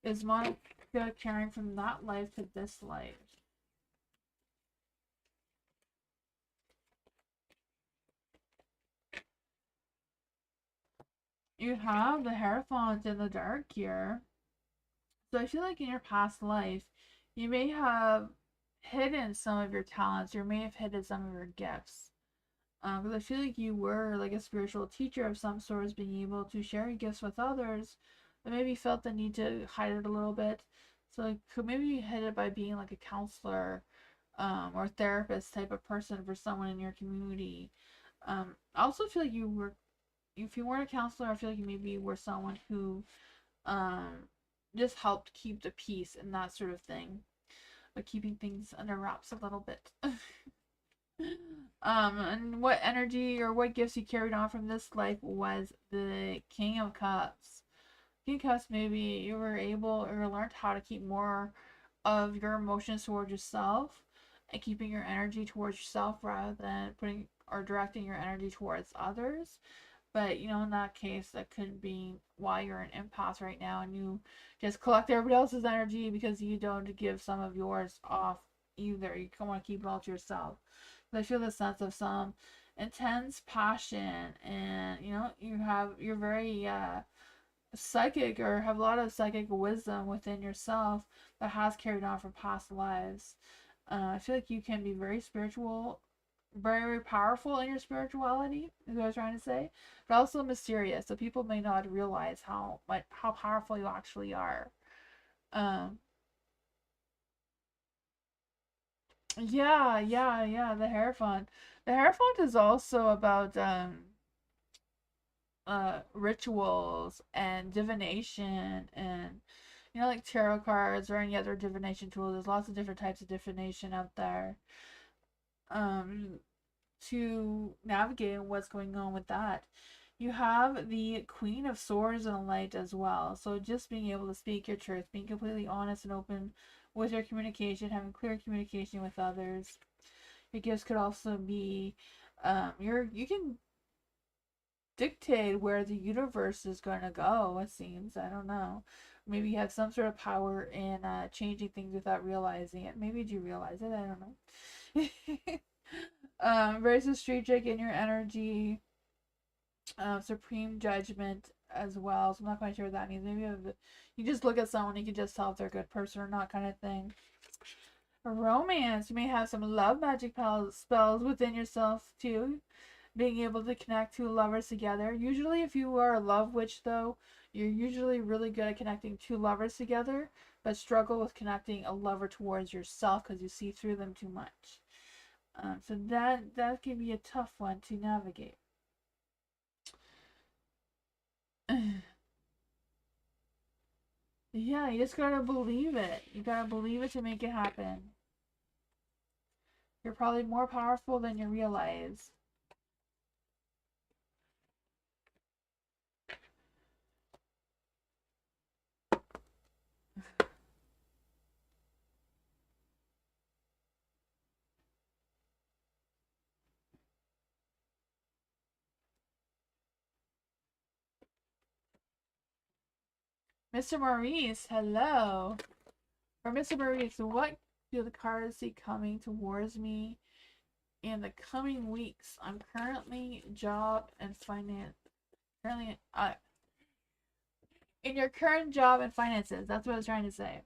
is Monica carrying from that life to this life? You have the Hierophant in the dark here. So I feel like in your past life, you may have hidden some of your talents, or may have hidden some of your gifts. Because I feel like you were like a spiritual teacher of some sorts, being able to share your gifts with others, but maybe felt the need to hide it a little bit. So like, could maybe you hid it by being like a counselor, or therapist type of person for someone in your community. I also feel like if you weren't a counselor, I feel like you maybe were someone who um, just helped keep the peace and that sort of thing, but keeping things under wraps a little bit. And what energy or what gifts you carried on from this life was the King of Cups. King of Cups, maybe you were able or learned how to keep more of your emotions towards yourself and keeping your energy towards yourself rather than putting or directing your energy towards others. But in that case, that could be why you're an empath right now and you just collect everybody else's energy because you don't give some of yours off either. You want to keep it all to yourself. But I feel the sense of some intense passion, and you're very psychic or have a lot of psychic wisdom within yourself that has carried on from past lives. I feel like you can be very spiritual, very, very powerful in your spirituality, is what I was trying to say, but also mysterious. So people may not realize how powerful you actually are. Um, yeah. The Hierophant. The Hierophant is also about rituals and divination and like tarot cards or any other divination tool. There's lots of different types of divination out there. Um, to navigate what's going on with that. You have the Queen of Swords and Light as well. So just being able to speak your truth, being completely honest and open with your communication, having clear communication with others. Your gifts could also be you can dictate where the universe is going to go, it seems. I don't know. Maybe you have some sort of power in changing things without realizing it. Maybe you realize it. I don't know. Versus strategic in your energy, supreme judgment as well. So I'm not quite sure what that means. Maybe you just look at someone, you can just tell if they're a good person or not, kind of thing. Romance, you may have some love magic spells within yourself too. Being able to connect two lovers together. Usually, if you are a love witch, though, you're usually really good at connecting two lovers together, but struggle with connecting a lover towards yourself because you see through them too much. So that can be a tough one to navigate. Yeah, you just gotta believe it. You gotta believe it to make it happen. You're probably more powerful than you realize. Mr. Maurice, hello. For Mr. Maurice, what do the cards see coming towards me in the coming weeks? I'm currently job and finance. Currently, in your current job and finances. That's what I was trying to say.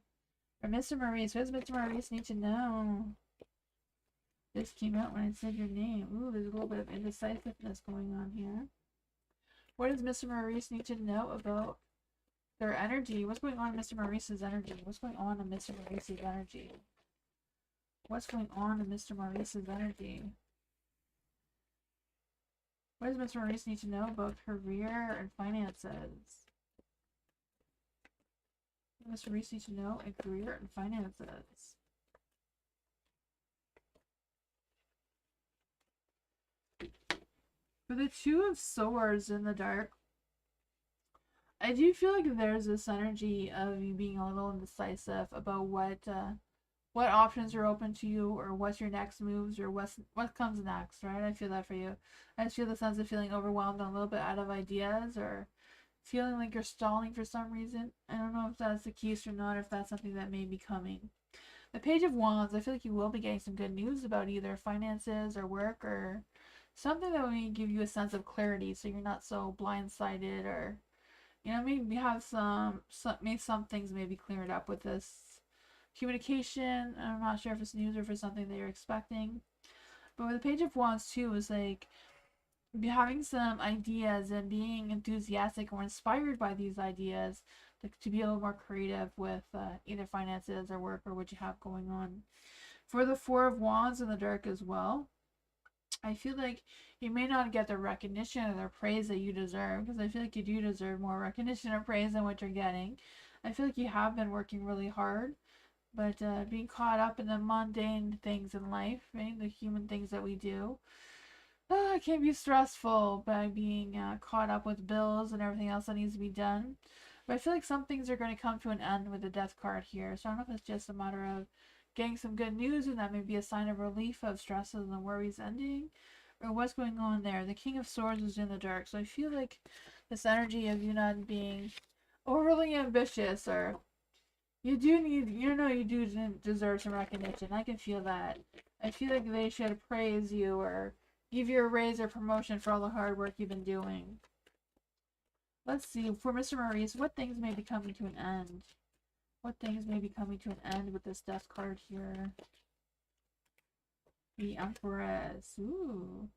For Mr. Maurice, what does Mr. Maurice need to know? This came out when I said your name. Ooh, there's a little bit of indecisiveness going on here. What does Mr. Maurice need to know about their energy? What's going on in Mr. Maurice's energy? What's going on in Mr. Maurice's energy? What's going on in Mr. Maurice's energy? What does Mr. Maurice need to know about career and finances? What does Mr. Maurice need to know in career and finances? For the Two of Swords in the dark, I do feel like there's this energy of you being a little indecisive about what options are open to you or what's your next moves or what comes next, right? I feel that for you. I just feel the sense of feeling overwhelmed and a little bit out of ideas or feeling like you're stalling for some reason. I don't know if that's the case or not, or if that's something that may be coming. The Page of Wands, I feel like you will be getting some good news about either finances or work or something that will give you a sense of clarity so you're not so blindsided or maybe have maybe some things may be cleared up with this communication. I'm not sure if it's news or if it's something that you're expecting. But with the Page of Wands too is like having some ideas and being enthusiastic or inspired by these ideas to be a little more creative with either finances or work or what you have going on. For the Four of Wands in the dark as well, I feel like you may not get the recognition or the praise that you deserve, because I feel like you do deserve more recognition or praise than what you're getting. I feel like you have been working really hard, but being caught up in the mundane things in life, right? The human things that we do, it can be stressful by being caught up with bills and everything else that needs to be done. But I feel like some things are going to come to an end with the death card here. So I don't know if it's just a matter of getting some good news and that may be a sign of relief of stresses and worries ending, or what's going on there. The King of Swords is in the dark. So I feel like this energy of you not being overly ambitious, or you do need, you do deserve some recognition. I can feel that. I feel like they should praise you or give you a raise or promotion for all the hard work you've been doing. Let's see, for Mr. Maurice, what things may be coming to an end? What things may be coming to an end with this death card here? The Empress. Ooh.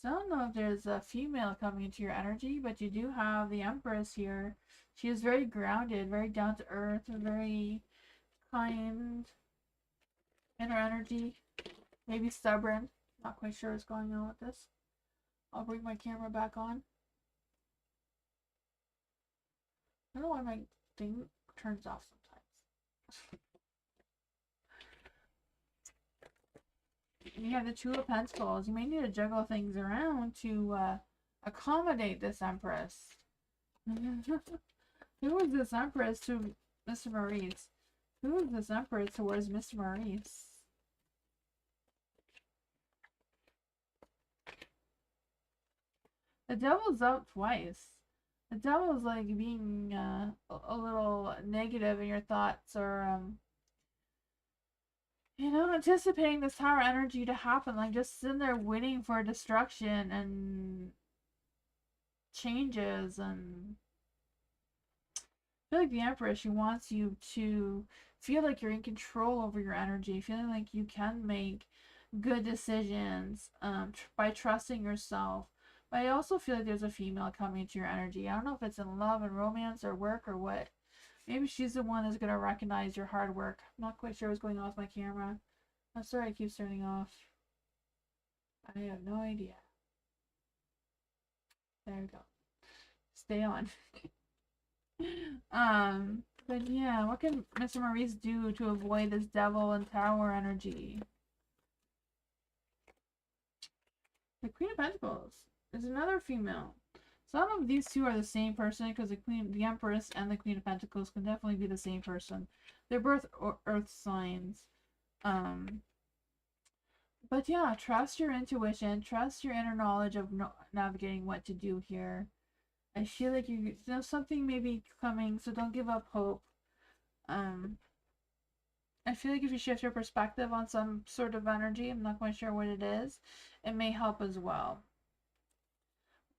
So I don't know if there's a female coming into your energy, but you do have the Empress here. She is very grounded, very down to earth, very kind in her energy. Maybe stubborn. Not quite sure what's going on with this. I'll bring my camera back on. I don't know why my thing turns off sometimes. You have the Two of Pentacles. You may need to juggle things around to accommodate this Empress. Who is this Empress to Mr. Maurice? Who is this Empress towards Mr. Maurice? The Devil's up twice. The Devil's like being a little negative in your thoughts, or anticipating this Tower energy to happen, like just sitting there waiting for destruction and changes. And I feel like the Empress, she wants you to feel like you're in control over your energy, feeling like you can make good decisions by trusting yourself. But I also feel like there's a female coming into your energy. I don't know if it's in love and romance or work or what. Maybe she's the one that's going to recognize your hard work. I'm not quite sure what's going on with my camera. I'm sorry it keeps turning off. I have no idea. There we go. Stay on. But yeah, what can Mr. Maurice do to avoid this Devil and Tower energy? The Queen of Pentacles is another female. So I don't know if these two are the same person, because the Empress and the Queen of Pentacles can definitely be the same person. They're both earth signs. But yeah, trust your intuition, trust your inner knowledge of navigating what to do here. I feel like something may be coming, so don't give up hope. I feel like if you shift your perspective on some sort of energy, I'm not quite sure what it is, it may help as well.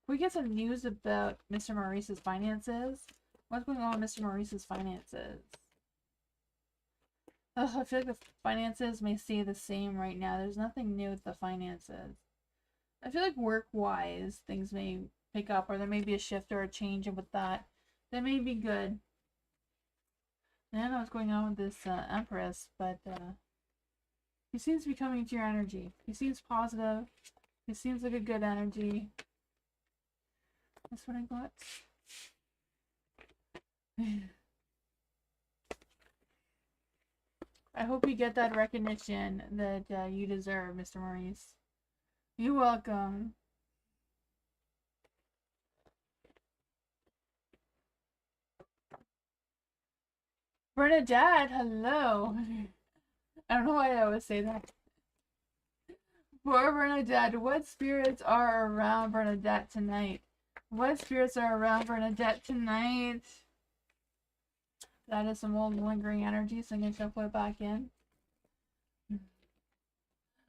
We get some news about Mr. Maurice's finances. What's going on with Mr. Maurice's finances? I feel like the finances may stay the same right now. There's nothing new with the finances. I feel like work-wise, things may pick up, or there may be a shift or a change with that. That may be good. I don't know what's going on with this Empress, but he seems to be coming to your energy. He seems positive. He seems like a good energy. That's what I got. I hope you get that recognition that you deserve, Mr. Maurice. You're welcome. Bernadette, hello. I don't know why I always say that. For Bernadette, what spirits are around Bernadette tonight? What spirits are around Bernadette tonight? That is some old lingering energy, so I'm going to shuffle it back in.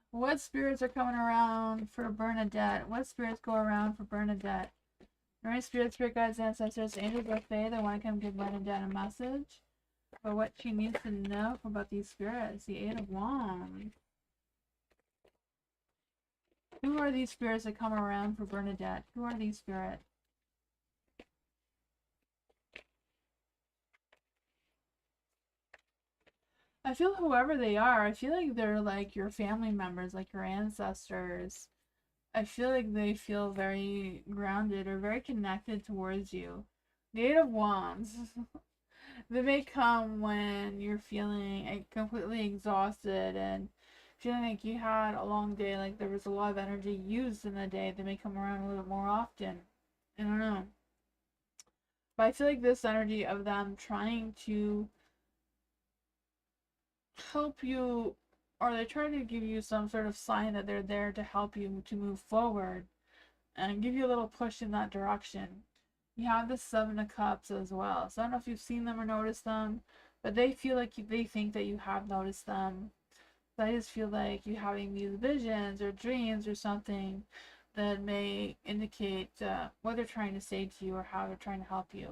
What spirits are coming around for Bernadette? What spirits go around for Bernadette? Right, spirits, spirit guides, ancestors, angels, or fae, they want to come give Bernadette a message. But what she needs to know about these spirits, the Eight of Wands. Who are these spirits that come around for Bernadette? Who are these spirits? I feel whoever they are, I feel like they're like your family members, like your ancestors. I feel like they feel very grounded or very connected towards you. The Eight of Wands. They may come when you're feeling completely exhausted and feeling like you had a long day, like there was a lot of energy used in the day. They may come around a little bit more often. I don't know. But I feel like this energy of them trying to help you, or they try to give you some sort of sign that they're there to help you to move forward and give you a little push in that direction. You have the Seven of Cups as well. So I don't know if you've seen them or noticed them, but they feel like they think that you have noticed them. So I just feel like you having these visions or dreams or something that may indicate what they're trying to say to you or how they're trying to help you.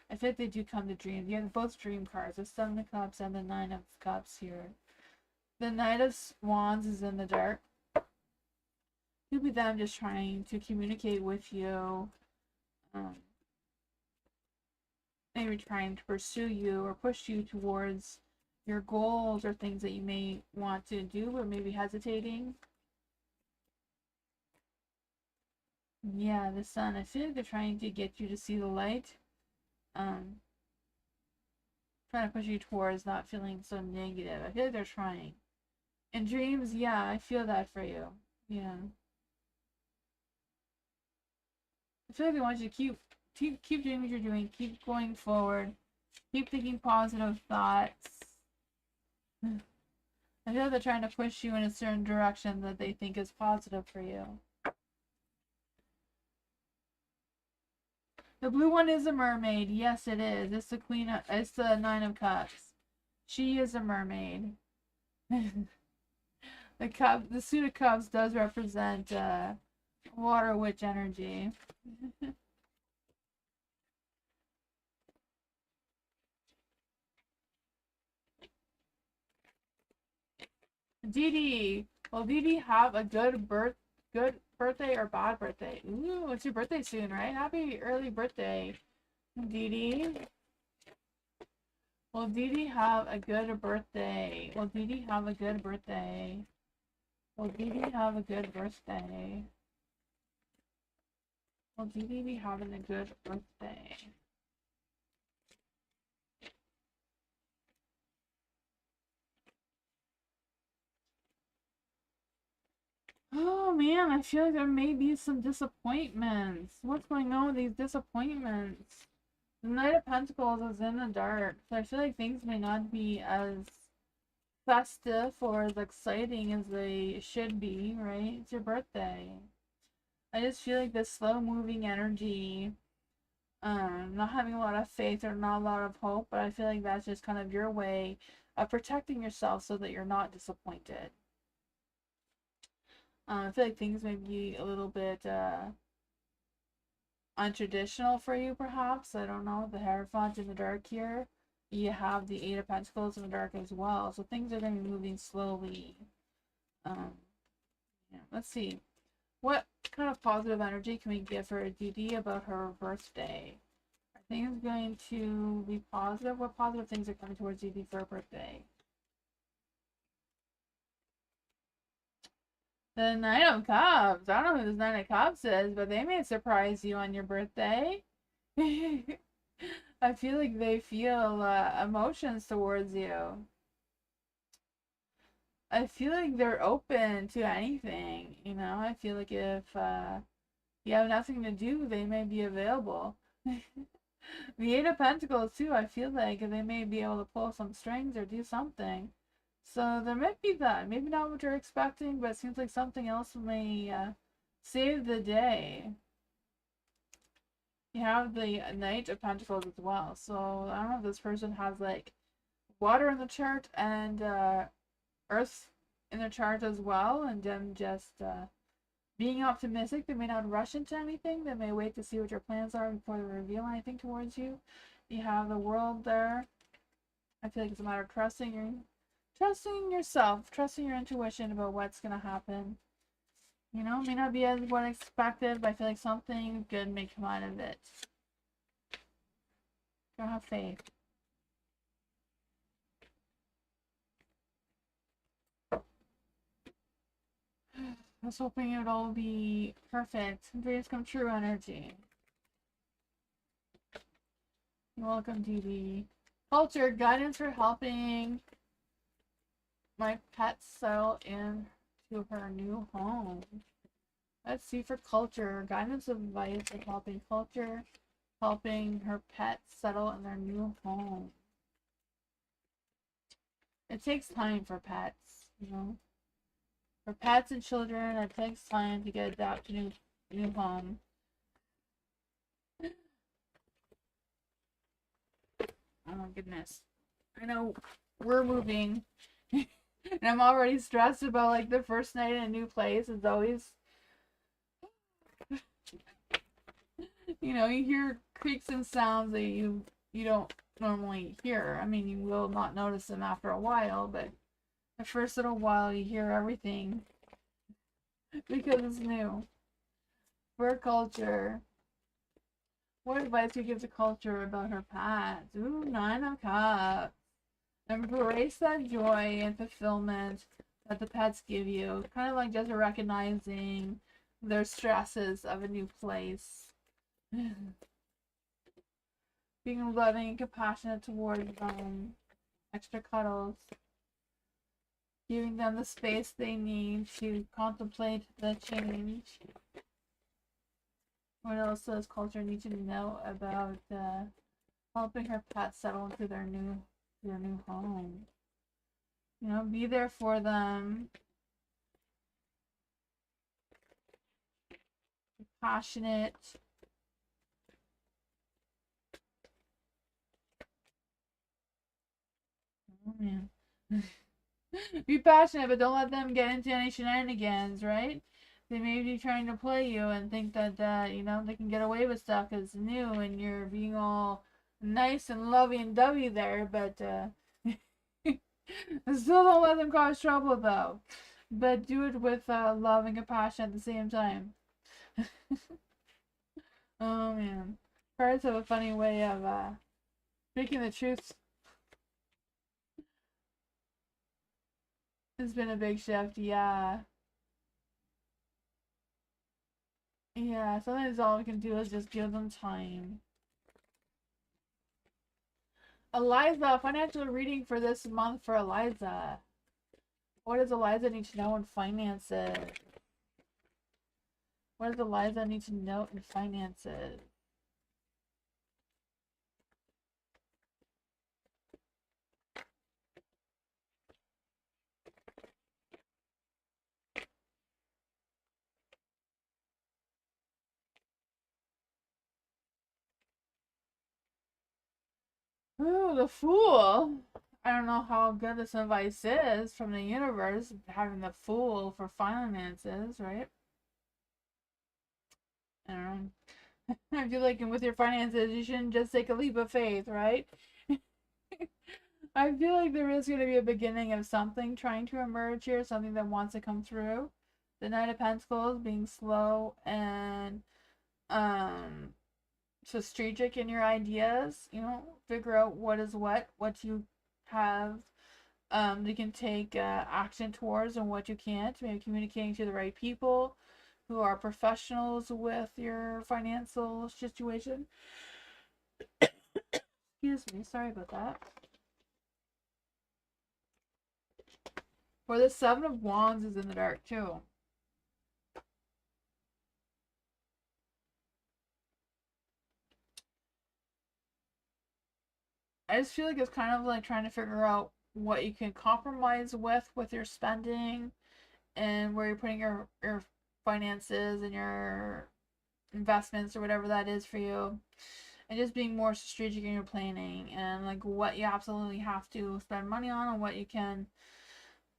I feel like they do come to dreams. You have both dream cards, the Seven of Cups and the Nine of Cups here. The Knight of Wands is in the dark. Could be them just trying to communicate with you. Maybe trying to pursue you or push you towards your goals or things that you may want to do but maybe hesitating. Yeah, the Sun. I feel like they're trying to get you to see the light. Trying to push you towards not feeling so negative. I feel like they're trying. In dreams, yeah, I feel that for you. Yeah. I feel like they want you to keep doing what you're doing, keep going forward, keep thinking positive thoughts. I feel like they're trying to push you in a certain direction that they think is positive for you. The blue one is a mermaid. Yes, it is. It's the queen. It's the Nine of Cups. She is a mermaid. The suit of cups does represent water witch energy. Dee Dee. Will Dee Dee have a good birthday or bad birthday? Ooh, it's your birthday soon, right? Happy early birthday, Dee Dee. Will Dee Dee have a good birthday? Will Dee Dee have a good birthday? Will Dee Dee have a good birthday? Will Dee Dee be having a good birthday? Oh man, I feel like there may be some disappointments. What's going on with these disappointments? The Knight of Pentacles is in the dark, so I feel like things may not be as festive or as exciting as they should be, right? It's your birthday. I just feel like this slow moving energy, not having a lot of faith or not a lot of hope, but I feel like that's just kind of your way of protecting yourself so that you're not disappointed. I feel like things may be a little bit untraditional for you, perhaps. I don't know. The Hierophant in the dark here. You have the Eight of Pentacles in the dark as well. So things are going to be moving slowly. Yeah, let's see. What kind of positive energy can we give her, Dee Dee, about her birthday? Are things going to be positive? What positive things are coming towards Dee Dee for her birthday? The Nine of Cups. I don't know who this Nine of Cups is, but they may surprise you on your birthday. I feel like they feel emotions towards you. I feel like they're open to anything, you know? I feel like if you have nothing to do, they may be available. The Eight of Pentacles, too, I feel like they may be able to pull some strings or do something. So there might be that. Maybe not what you're expecting, but it seems like something else may save the day. You have the Knight of Pentacles as well. So I don't know if this person has like water in the chart and Earth in their chart as well, and them just being optimistic. They may not rush into anything. They may wait to see what your plans are before they reveal anything towards you. You have the World there. I feel like it's a matter of trusting yourself, trusting your intuition about what's gonna happen. You know, it may not be as what expected, but I feel like something good may come out of it. Gotta have faith. I was hoping it would all be perfect. Dreams come true energy. You're welcome, DB. Culture, guidance for helping my pet settle into her new home. Let's see for culture. Guidance advice for helping culture helping her pets settle in their new home. It takes time for pets, you know. For pets and children, it takes time to get adapted to new home. Oh my goodness. I know we're moving and I'm already stressed about like the first night in a new place. It's always, you know, you hear creaks and sounds that you don't normally hear. I mean, you will not notice them after a while, but the first little while you hear everything because it's new. For culture. What advice do you give to culture about her pets? Ooh, 9 of Cups. Embrace that joy and fulfillment that the pets give you. Kind of like just recognizing their stresses of a new place. Being loving and compassionate towards them. Extra cuddles. Giving them the space they need to contemplate the change. What else does culture need to know about helping her pets settle into their new home? You know, be there for them. Be passionate. Oh man. Be passionate, but don't let them get into any shenanigans, right? They may be trying to play you and think that, you know, they can get away with stuff because it's new and you're being all nice and lovey and dovey there, but still don't let them cause trouble though. But do it with love and compassion at the same time. Oh man. Cards have a funny way of speaking the truth. It's been a big shift, yeah. Yeah, sometimes all we can do is just give them time. Eliza, financial reading for this month for Eliza. What does Eliza need to know in finances? What does Eliza need to know in finances? Ooh, the Fool. I don't know how good this advice is from the universe, having the Fool for finances, right? I don't know. I feel like with your finances, you shouldn't just take a leap of faith, right? I feel like there is going to be a beginning of something trying to emerge here, something that wants to come through. The Knight of Pentacles being slow and so strategic in your ideas, you know, figure out what is what you have you can take action towards and what you can't. Maybe communicating to the right people who are professionals with your financial situation. Excuse me, sorry about that. For the Seven of Wands is in the dark too. I just feel like it's kind of like trying to figure out what you can compromise with your spending and where you're putting your finances and your investments or whatever that is for you, and just being more strategic in your planning and like what you absolutely have to spend money on and what you can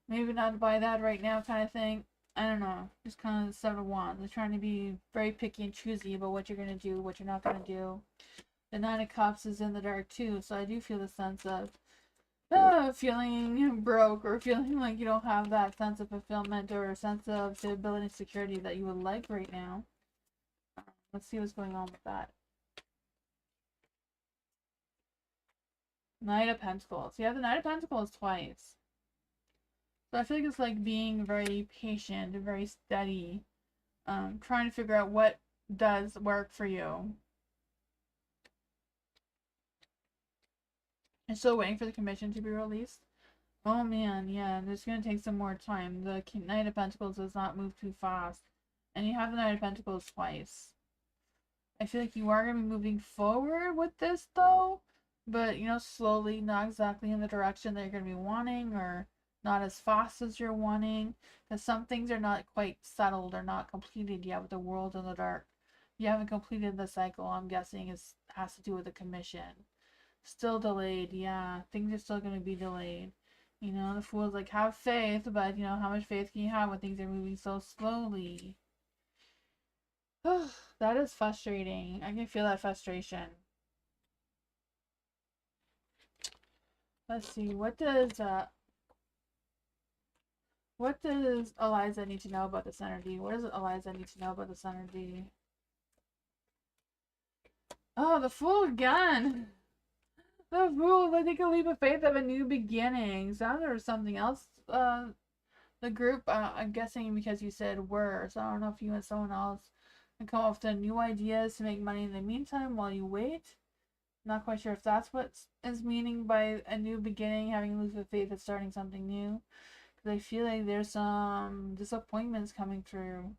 maybe not buy that right now kind of thing. I don't know, just kind of the Seven of Wands. They're trying to be very picky and choosy about what you're going to do, what you're not going to do. The Nine of Cups is in the dark too, so I do feel the sense of feeling broke or feeling like you don't have that sense of fulfillment or a sense of stability and security that you would like right now. Let's see what's going on with that. Knight of Pentacles. You have the Knight of Pentacles twice. So I feel like it's like being very patient and very steady. Trying to figure out what does work for you. I'm still waiting for the commission to be released. Oh man, yeah, it's going to take some more time. The Knight of Pentacles does not move too fast. And you have the Knight of Pentacles twice. I feel like you are going to be moving forward with this though, but you know, slowly, not exactly in the direction that you're going to be wanting, or not as fast as you're wanting, because some things are not quite settled or not completed yet with the world in the dark. You haven't completed the cycle, I'm guessing it has to do with the commission. Still delayed, yeah. Things are still going to be delayed. You know, the fool's like, have faith, but you know, how much faith can you have when things are moving so slowly? That is frustrating. I can feel that frustration. Let's see, what does Eliza need to know about this energy? What does Eliza need to know about this energy? Oh, the Fool again! The Fool, they take a leap of faith of a new beginning. Sounds or something else. The group, I'm guessing because you said were, so I don't know if you and someone else can come up with new ideas to make money in the meantime while you wait. Not quite sure if that's what is meaning by a new beginning, having a leap of faith of starting something new. Because I feel like there's some disappointments coming through.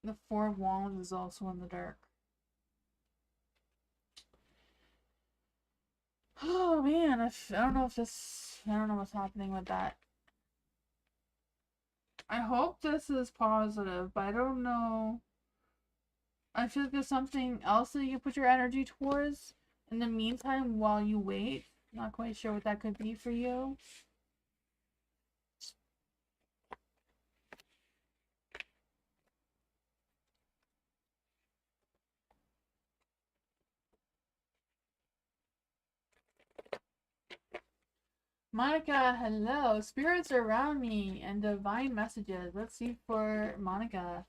The Four of Wands is also in the dark. Oh man, I don't know what's happening with that. I hope this is positive, but I don't know. I feel like there's something else that you can put your energy towards in the meantime while you wait. Not quite sure what that could be for you. Monica, hello. Spirits around me and divine messages. Let's see for Monica.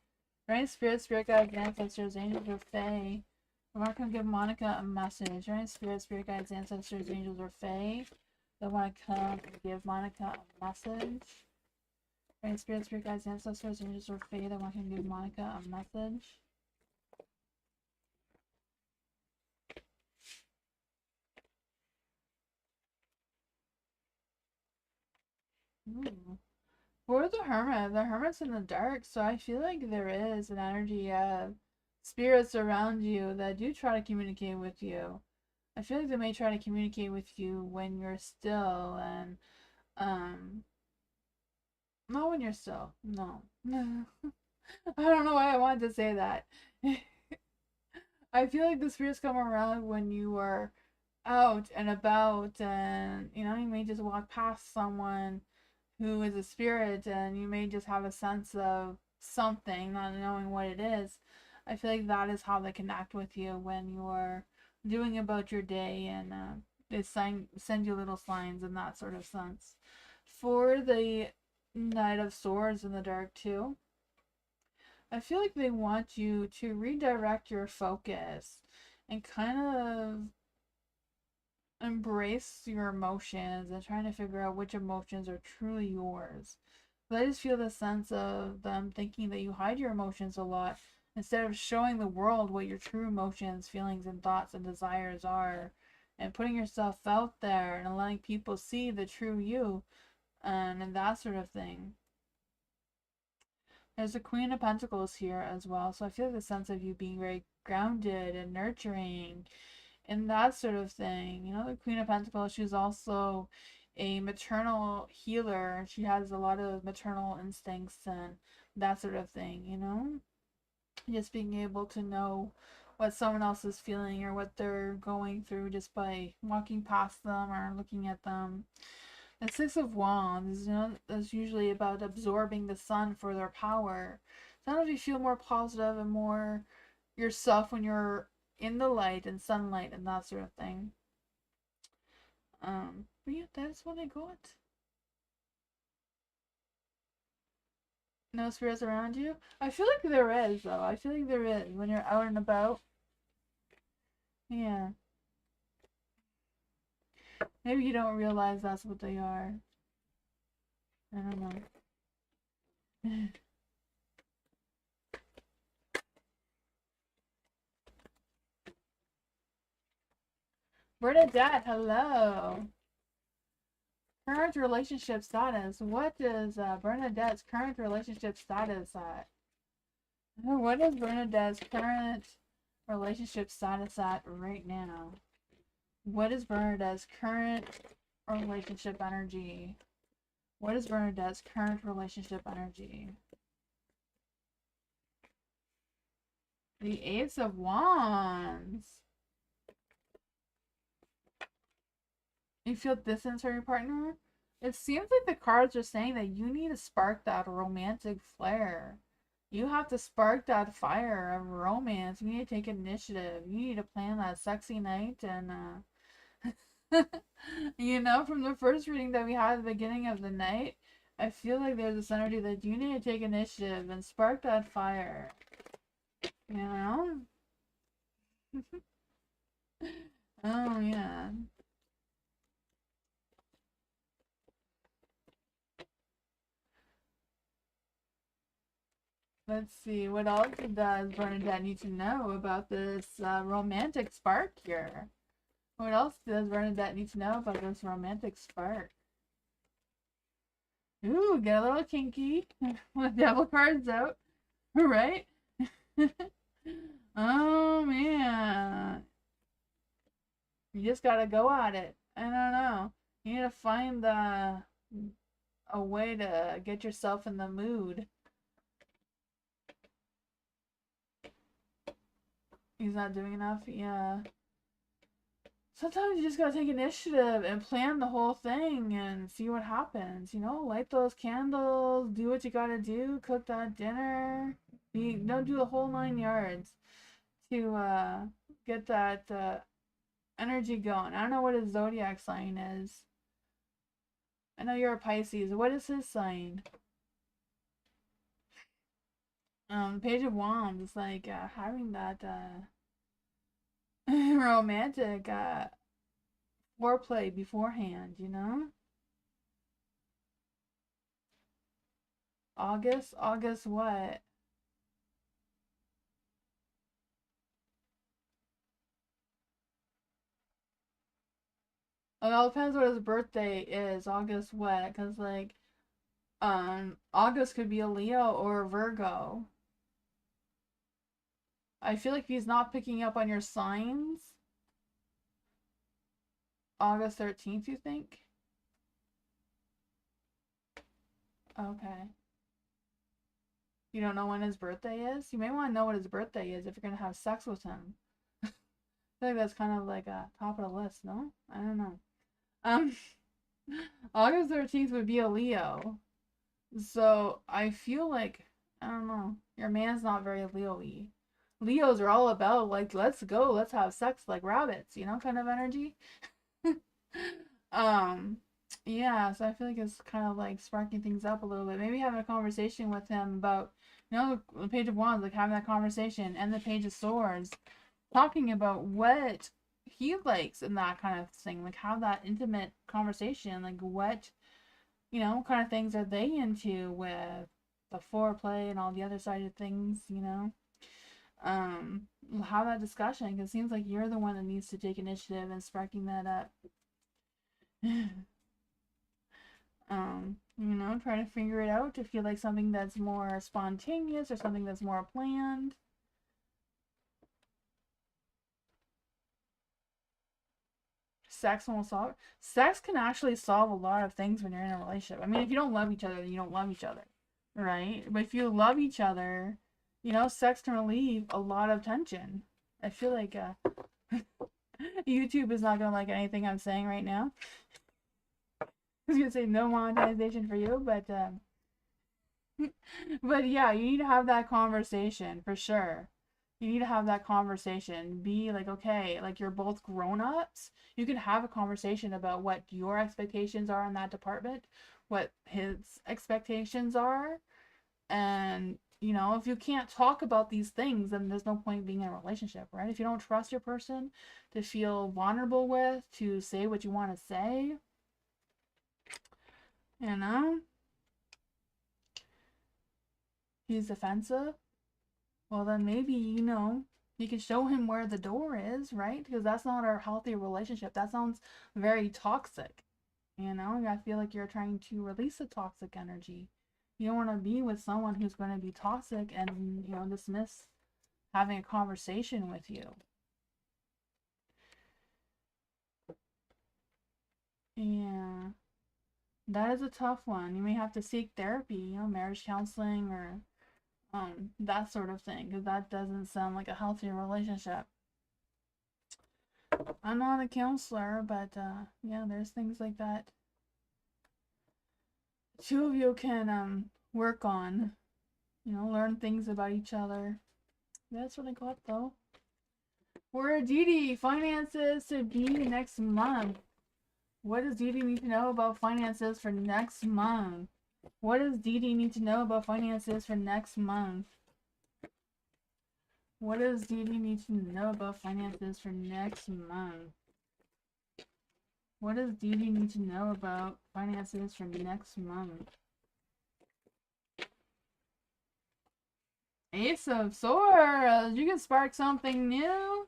Right, spirit guides, ancestors, angels, or fae. We're not gonna give Monica a message. Right, spirit guides, ancestors, angels, or fae. They want to come and give Monica a message. Right, spirit guides, ancestors, angels, or fae. They want to give Monica a message. Ooh. For the hermit's in the dark, so I feel like there is an energy of spirits around you that do try to communicate with you. I feel like they may try to communicate with you when you're still, and not when you're still. No. I don't know why I wanted to say that. I feel like the spirits come around when you are out and about, and you know, you may just walk past someone who is a spirit, and you may just have a sense of something, not knowing what it is. I feel like that is how they connect with you when you're doing about your day, and they send you little signs in that sort of sense. For the Knight of Swords in the dark too, I feel like they want you to redirect your focus and kind of embrace your emotions and trying to figure out which emotions are truly yours. But I just feel the sense of them thinking that you hide your emotions a lot instead of showing the world what your true emotions, feelings, and thoughts and desires are, and putting yourself out there and letting people see the true you, and that sort of thing. There's a Queen of Pentacles here as well, so I feel the sense of you being very grounded and nurturing and that sort of thing. You know, the Queen of Pentacles, she's also a maternal healer. She has a lot of maternal instincts and that sort of thing, you know? Just being able to know what someone else is feeling or what they're going through just by walking past them or looking at them. The Six of Wands, you know, is usually about absorbing the sun for their power. Sometimes you feel more positive and more yourself when you're in the light and sunlight and that sort of thing. But yeah, that's what I got. No spirits around you? I feel like there is, though. I feel like there is when you're out and about. Yeah. Maybe you don't realize that's what they are. I don't know. Bernadette, hello. Current relationship status. What is Bernadette's current relationship status at? What is Bernadette's current relationship status at right now? What is Bernadette's current relationship energy? What is Bernadette's current relationship energy? The Ace of Wands. You feel distance from your partner? It seems like the cards are saying that you need to spark that romantic flair. You have to spark that fire of romance. You need to take initiative. You need to plan that sexy night and you know, from the first reading that we had at the beginning of the night, I feel like there's this energy that you need to take initiative and spark that fire. You know? Oh, yeah. Let's see, what else does Bernadette need to know about this romantic spark here? What else does Bernadette need to know about this romantic spark? Ooh, get a little kinky with devil cards out, right? Oh man, you just gotta go at it. I don't know. You need to find a way to get yourself in the mood. He's not doing enough. Yeah. Sometimes you just gotta take initiative and plan the whole thing and see what happens. You know, light those candles, do what you gotta do, cook that dinner. Don't do the whole 9 yards to get that energy going. I don't know what his zodiac sign is. I know you're a Pisces. What is his sign? Page of Wands is like having that romantic foreplay beforehand, you know? August what? It all depends what his birthday is. August what? Because like August could be a Leo or a Virgo. I feel like he's not picking up on your signs. August 13th, you think? Okay. You don't know when his birthday is? You may want to know what his birthday is if you're gonna have sex with him. I feel like that's kind of like a top of the list, no? I don't know. Um, August 13th would be a Leo. So I feel like, I don't know, your man's not very Leo-y. Leos are all about like, let's go, let's have sex like rabbits, you know, kind of energy. um, yeah, so I feel like it's kind of like sparking things up a little bit. Maybe having a conversation with him about, you know, the Page of Wands, like having that conversation, and the Page of Swords, talking about what he likes and that kind of thing. Like have that intimate conversation. Like what, you know, kind of things are they into with the foreplay and all the other side of things, you know? Um, have that discussion because it seems like you're the one that needs to take initiative and sparking that up. You know, try to figure it out to feel like something that's more spontaneous or something that's more planned. Sex can actually solve a lot of things when you're in a relationship. I mean, if you don't love each other, then you don't love each other, right? But if you love each other, you know, sex can relieve a lot of tension. I feel like YouTube is not gonna like anything I'm saying right now. I was gonna say no monetization for you, but yeah, you need to have that conversation for sure. You need to have that conversation. Be like, okay, like you're both grown ups. You can have a conversation about what your expectations are in that department, what his expectations are. And, you know, if you can't talk about these things, then there's no point being in a relationship, right? If you don't trust your person to feel vulnerable with, to say what you want to say, you know, he's defensive. Well, then maybe, you know, you can show him where the door is, right? Because that's not a healthy relationship. That sounds very toxic. You know, I feel like you're trying to release the toxic energy. You don't want to be with someone who's going to be toxic and, you know, dismiss having a conversation with you. Yeah. That is a tough one. You may have to seek therapy, you know, marriage counseling or that sort of thing, because that doesn't sound like a healthy relationship. I'm not a counselor, but yeah, there's things like that. Two of you can work on, you know, learn things about each other. That's what I got though. We're Didi, finances to be next month. What does Didi need to know about finances for next month? What does Didi need to know about finances for next month? What does Didi need to know about finances for next month? What does Didi need to know about finances for next month? Ace of Swords! You can spark something new.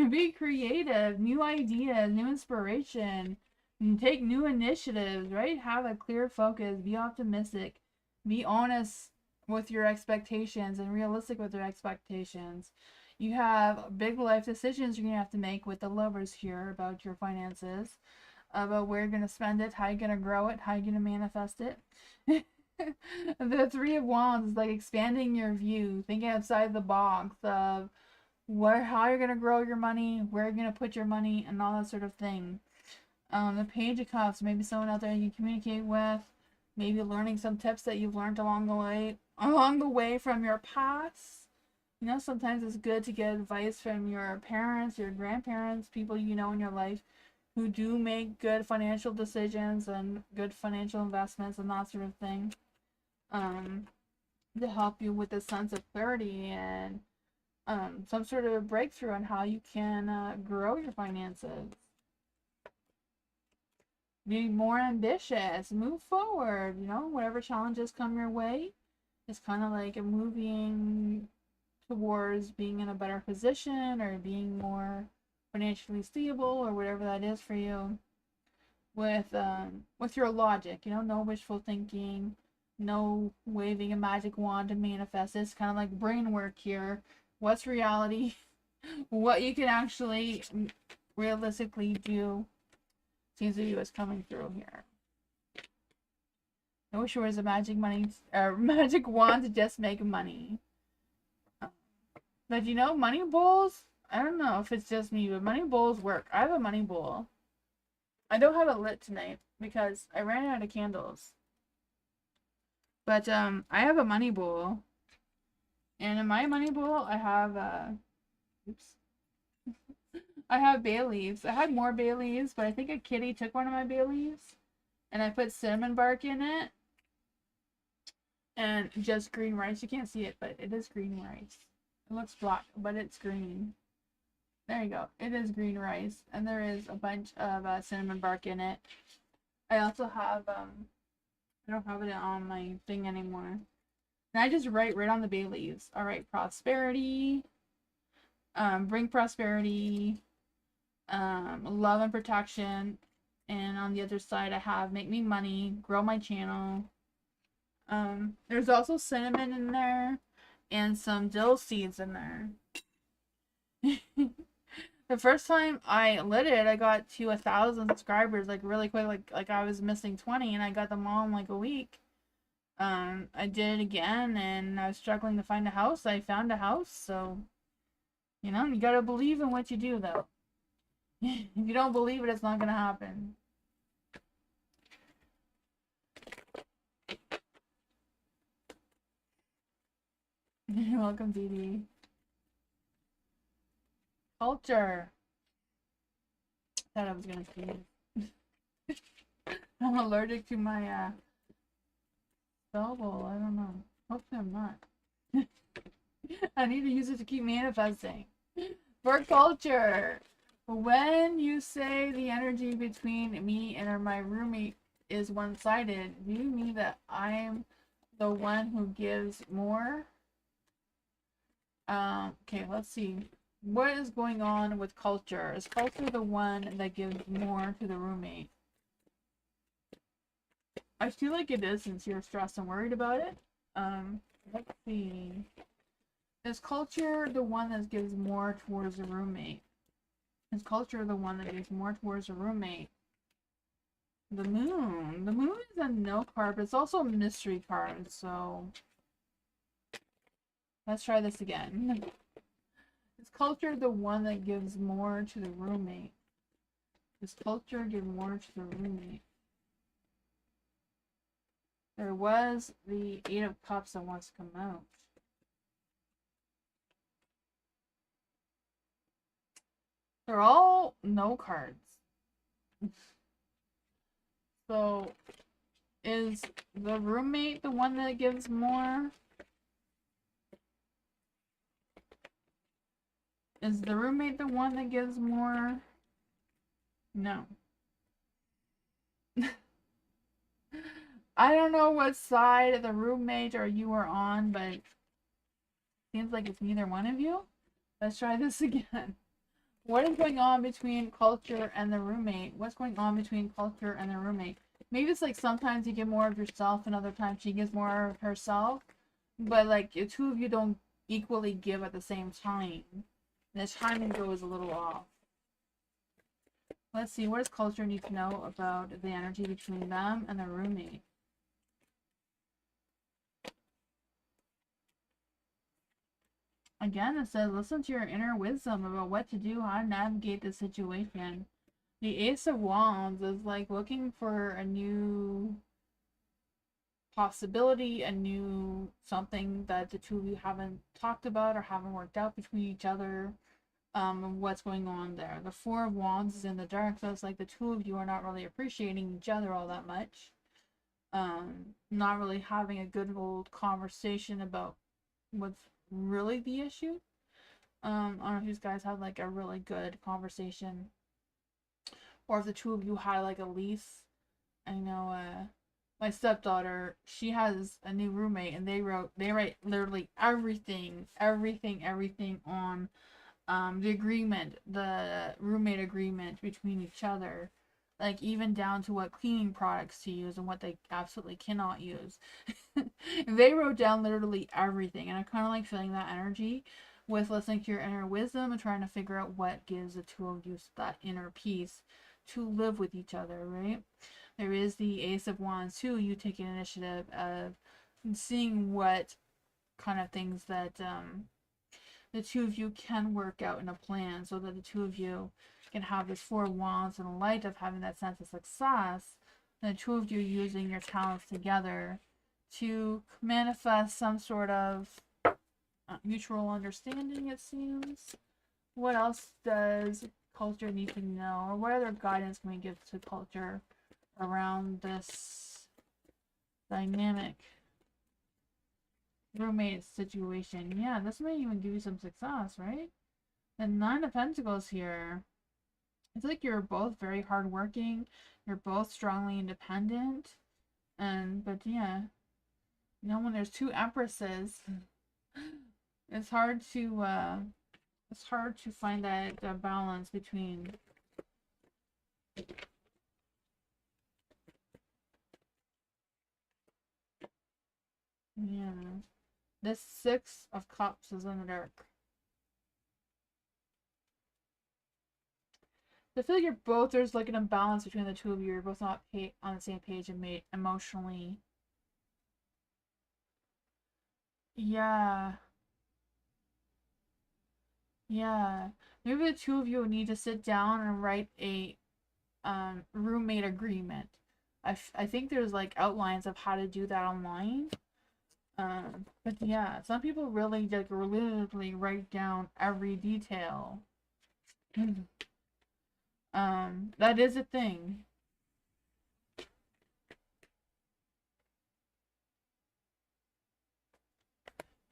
Be creative, new ideas, new inspiration. And take new initiatives, right? Have a clear focus, be optimistic, be honest with your expectations and realistic with your expectations. You have big life decisions you're going to have to make with the Lovers here about your finances, about where you're going to spend it, how you're going to grow it, how you're going to manifest it. The Three of Wands is like expanding your view, thinking outside the box of how you're going to grow your money, where you're going to put your money, and all that sort of thing. The Page of Cups, maybe someone out there you can communicate with, maybe learning some tips that you've learned along the way from your past. You know, sometimes it's good to get advice from your parents, your grandparents, people you know in your life who do make good financial decisions and good financial investments and that sort of thing, to help you with a sense of clarity and some sort of breakthrough on how you can grow your finances. Be more ambitious, move forward, you know, whatever challenges come your way. It's kind of like moving towards being in a better position or being more financially stable or whatever that is for you with your logic, you know, no wishful thinking, no waving a magic wand to manifest. It's kind of like brain work here. What's reality? What you can actually realistically do seems to be what's coming through here. I wish there was a magic wand to just make money. But you know, money bowls, I don't know if it's just me, but money bowls work. I have a money bowl. I don't have it lit tonight because I ran out of candles. But I have a money bowl. And in my money bowl, I have I have bay leaves. I had more bay leaves, but I think a kitty took one of my bay leaves. And I put cinnamon bark in it. And just green rice. You can't see it, but it is green rice. It looks black, but it's green. There you go. It is green rice. And there is a bunch of cinnamon bark in it. I also have, I don't have it on my thing anymore. And I just write right on the bay leaves. All right, prosperity. Bring prosperity. Love and protection. And on the other side, I have make me money, grow my channel. There's also cinnamon in there and some dill seeds in there. The first time I lit it, I got to 1,000 subscribers like really quick, like I was missing 20, and I got them all in like a week. I did it again, and I was struggling to find a house. I found a house, so you know, you gotta believe in what you do, though. If you don't believe it, it's not gonna happen. You're welcome, Dee. Culture. Thought I was gonna sneeze. I'm allergic to my spell bowl. I don't know. Hopefully I'm not. I need to use it to keep manifesting. For culture. When you say the energy between me and my roommate is one-sided, do you mean that I'm the one who gives more? Okay, let's see. What is going on with culture? Is culture the one that gives more to the roommate? I feel like it is since you're stressed and worried about it. Let's see. Is culture the one that gives more towards a roommate? Is culture the one that gives more towards a roommate? The moon. The moon is a no card, but it's also a mystery card, so let's try this again. Is culture the one that gives more to the roommate? Does culture give more to the roommate? There was the Eight of Cups that wants to come out. They're all no cards. So, is the roommate the one that gives more? Is the roommate the one that gives more? No. I don't know what side of the roommate or you are on, but it seems like it's neither one of you. Let's try this again. What is going on between culture and the roommate? What's going on between culture and the roommate? Maybe it's like sometimes you give more of yourself and other times she gives more of herself. But like the two of you don't equally give at the same time. The timing goes a little off. Let's see, what does culture need to know about the energy between them and the roommate? Again, it says, listen to your inner wisdom about what to do, how to navigate the situation. The Ace of Wands is like looking for a new possibility, a new something that the two of you haven't talked about or haven't worked out between each other. What's going on there. The Four of Wands is in the dark, so it's like the two of you are not really appreciating each other all that much. Not really having a good old conversation about what's really the issue. I don't know if you guys had like a really good conversation, or if the two of you had like a lease. I know my stepdaughter, she has a new roommate, and they write literally everything on the agreement, the roommate agreement between each other, like even down to what cleaning products to use and what they absolutely cannot use. They wrote down literally everything, and I kind of like feeling that energy with listening to your inner wisdom and trying to figure out what gives the two of you that inner peace to live with each other, right? There is the Ace of Wands too. You taking initiative of seeing what kind of things that the two of you can work out in a plan, so that the two of you can have this Four of Wands and a light of having that sense of success, and the two of you using your talents together to manifest some sort of mutual understanding, it seems. What else does culture need to know, or what other guidance can we give to culture around this dynamic roommate situation? Yeah, this may even give you some success, right? The Nine of Pentacles here. It's like you're both very hardworking. You're both strongly independent. But yeah, you know, when there's two empresses, it's hard to find that balance between. Yeah, this Six of Cups is in the dark. I feel like you're both, there's like an imbalance between the two of you. You're both not on the same page and made emotionally. Yeah. Yeah. Maybe the two of you need to sit down and write a roommate agreement. I think there's like outlines of how to do that online. But yeah, some people really like literally write down every detail. That is a thing.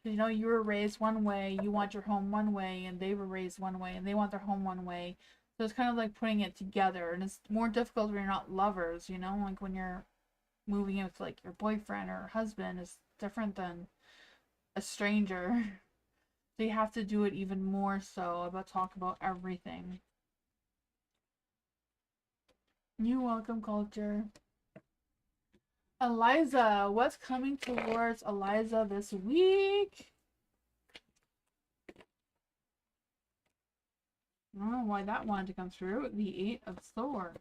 You know, you were raised one way, you want your home one way, and they were raised one way, and they want their home one way. So it's kind of like putting it together, and it's more difficult when you're not lovers, you know? Like when you're moving in with like your boyfriend or husband is different than a stranger. So you have to do it even more so about talk about everything. You're welcome, culture. Eliza, what's coming towards Eliza this week? I don't know why that wanted to come through. The Eight of Swords.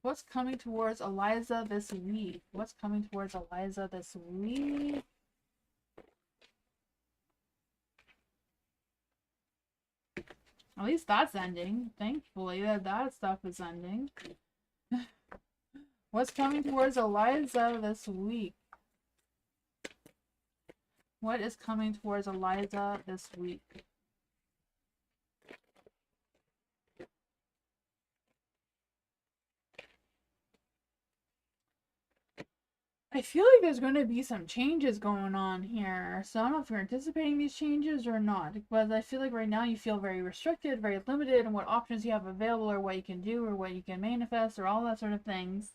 What's coming towards Eliza this week? What's coming towards Eliza this week? At least that's ending. Thankfully, that stuff is ending. What's coming towards Eliza this week? What is coming towards Eliza this week? I feel like there's going to be some changes going on here. So I don't know if you're anticipating these changes or not. But I feel like right now you feel very restricted, very limited in what options you have available or what you can do or what you can manifest or all that sort of things.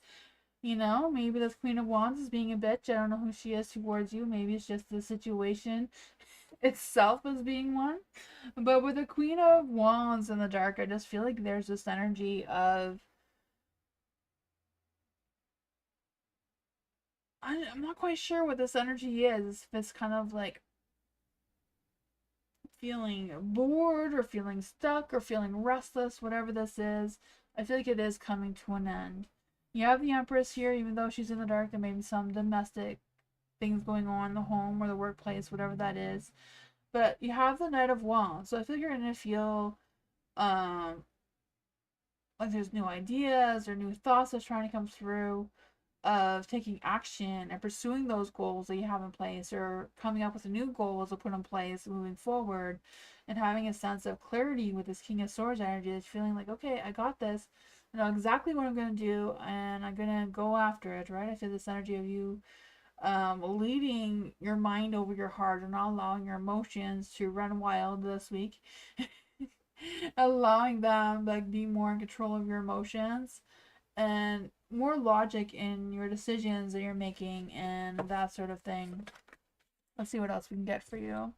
You know, maybe this Queen of Wands is being a bitch. I don't know who she is towards you. Maybe it's just the situation itself as being one. But with the Queen of Wands in the dark, I just feel like there's this energy of... I'm not quite sure what this energy is. If it's kind of like feeling bored or feeling stuck or feeling restless, whatever this is, I feel like it is coming to an end. You have the Empress here, even though she's in the dark, there may be some domestic things going on in the home or the workplace, whatever that is. But you have the Knight of Wands, so I feel like you're going to feel like there's new ideas or new thoughts that's trying to come through, of taking action and pursuing those goals that you have in place, or coming up with new goals to put in place moving forward, and having a sense of clarity with this King of Swords energy. It's feeling like, okay, I got this. I know exactly what I'm going to do, and I'm going to go after it, right? I feel this energy of you leading your mind over your heart and not allowing your emotions to run wild this week. Allowing them like be more in control of your emotions and more logic in your decisions that you're making and that sort of thing. Let's see what else we can get for you.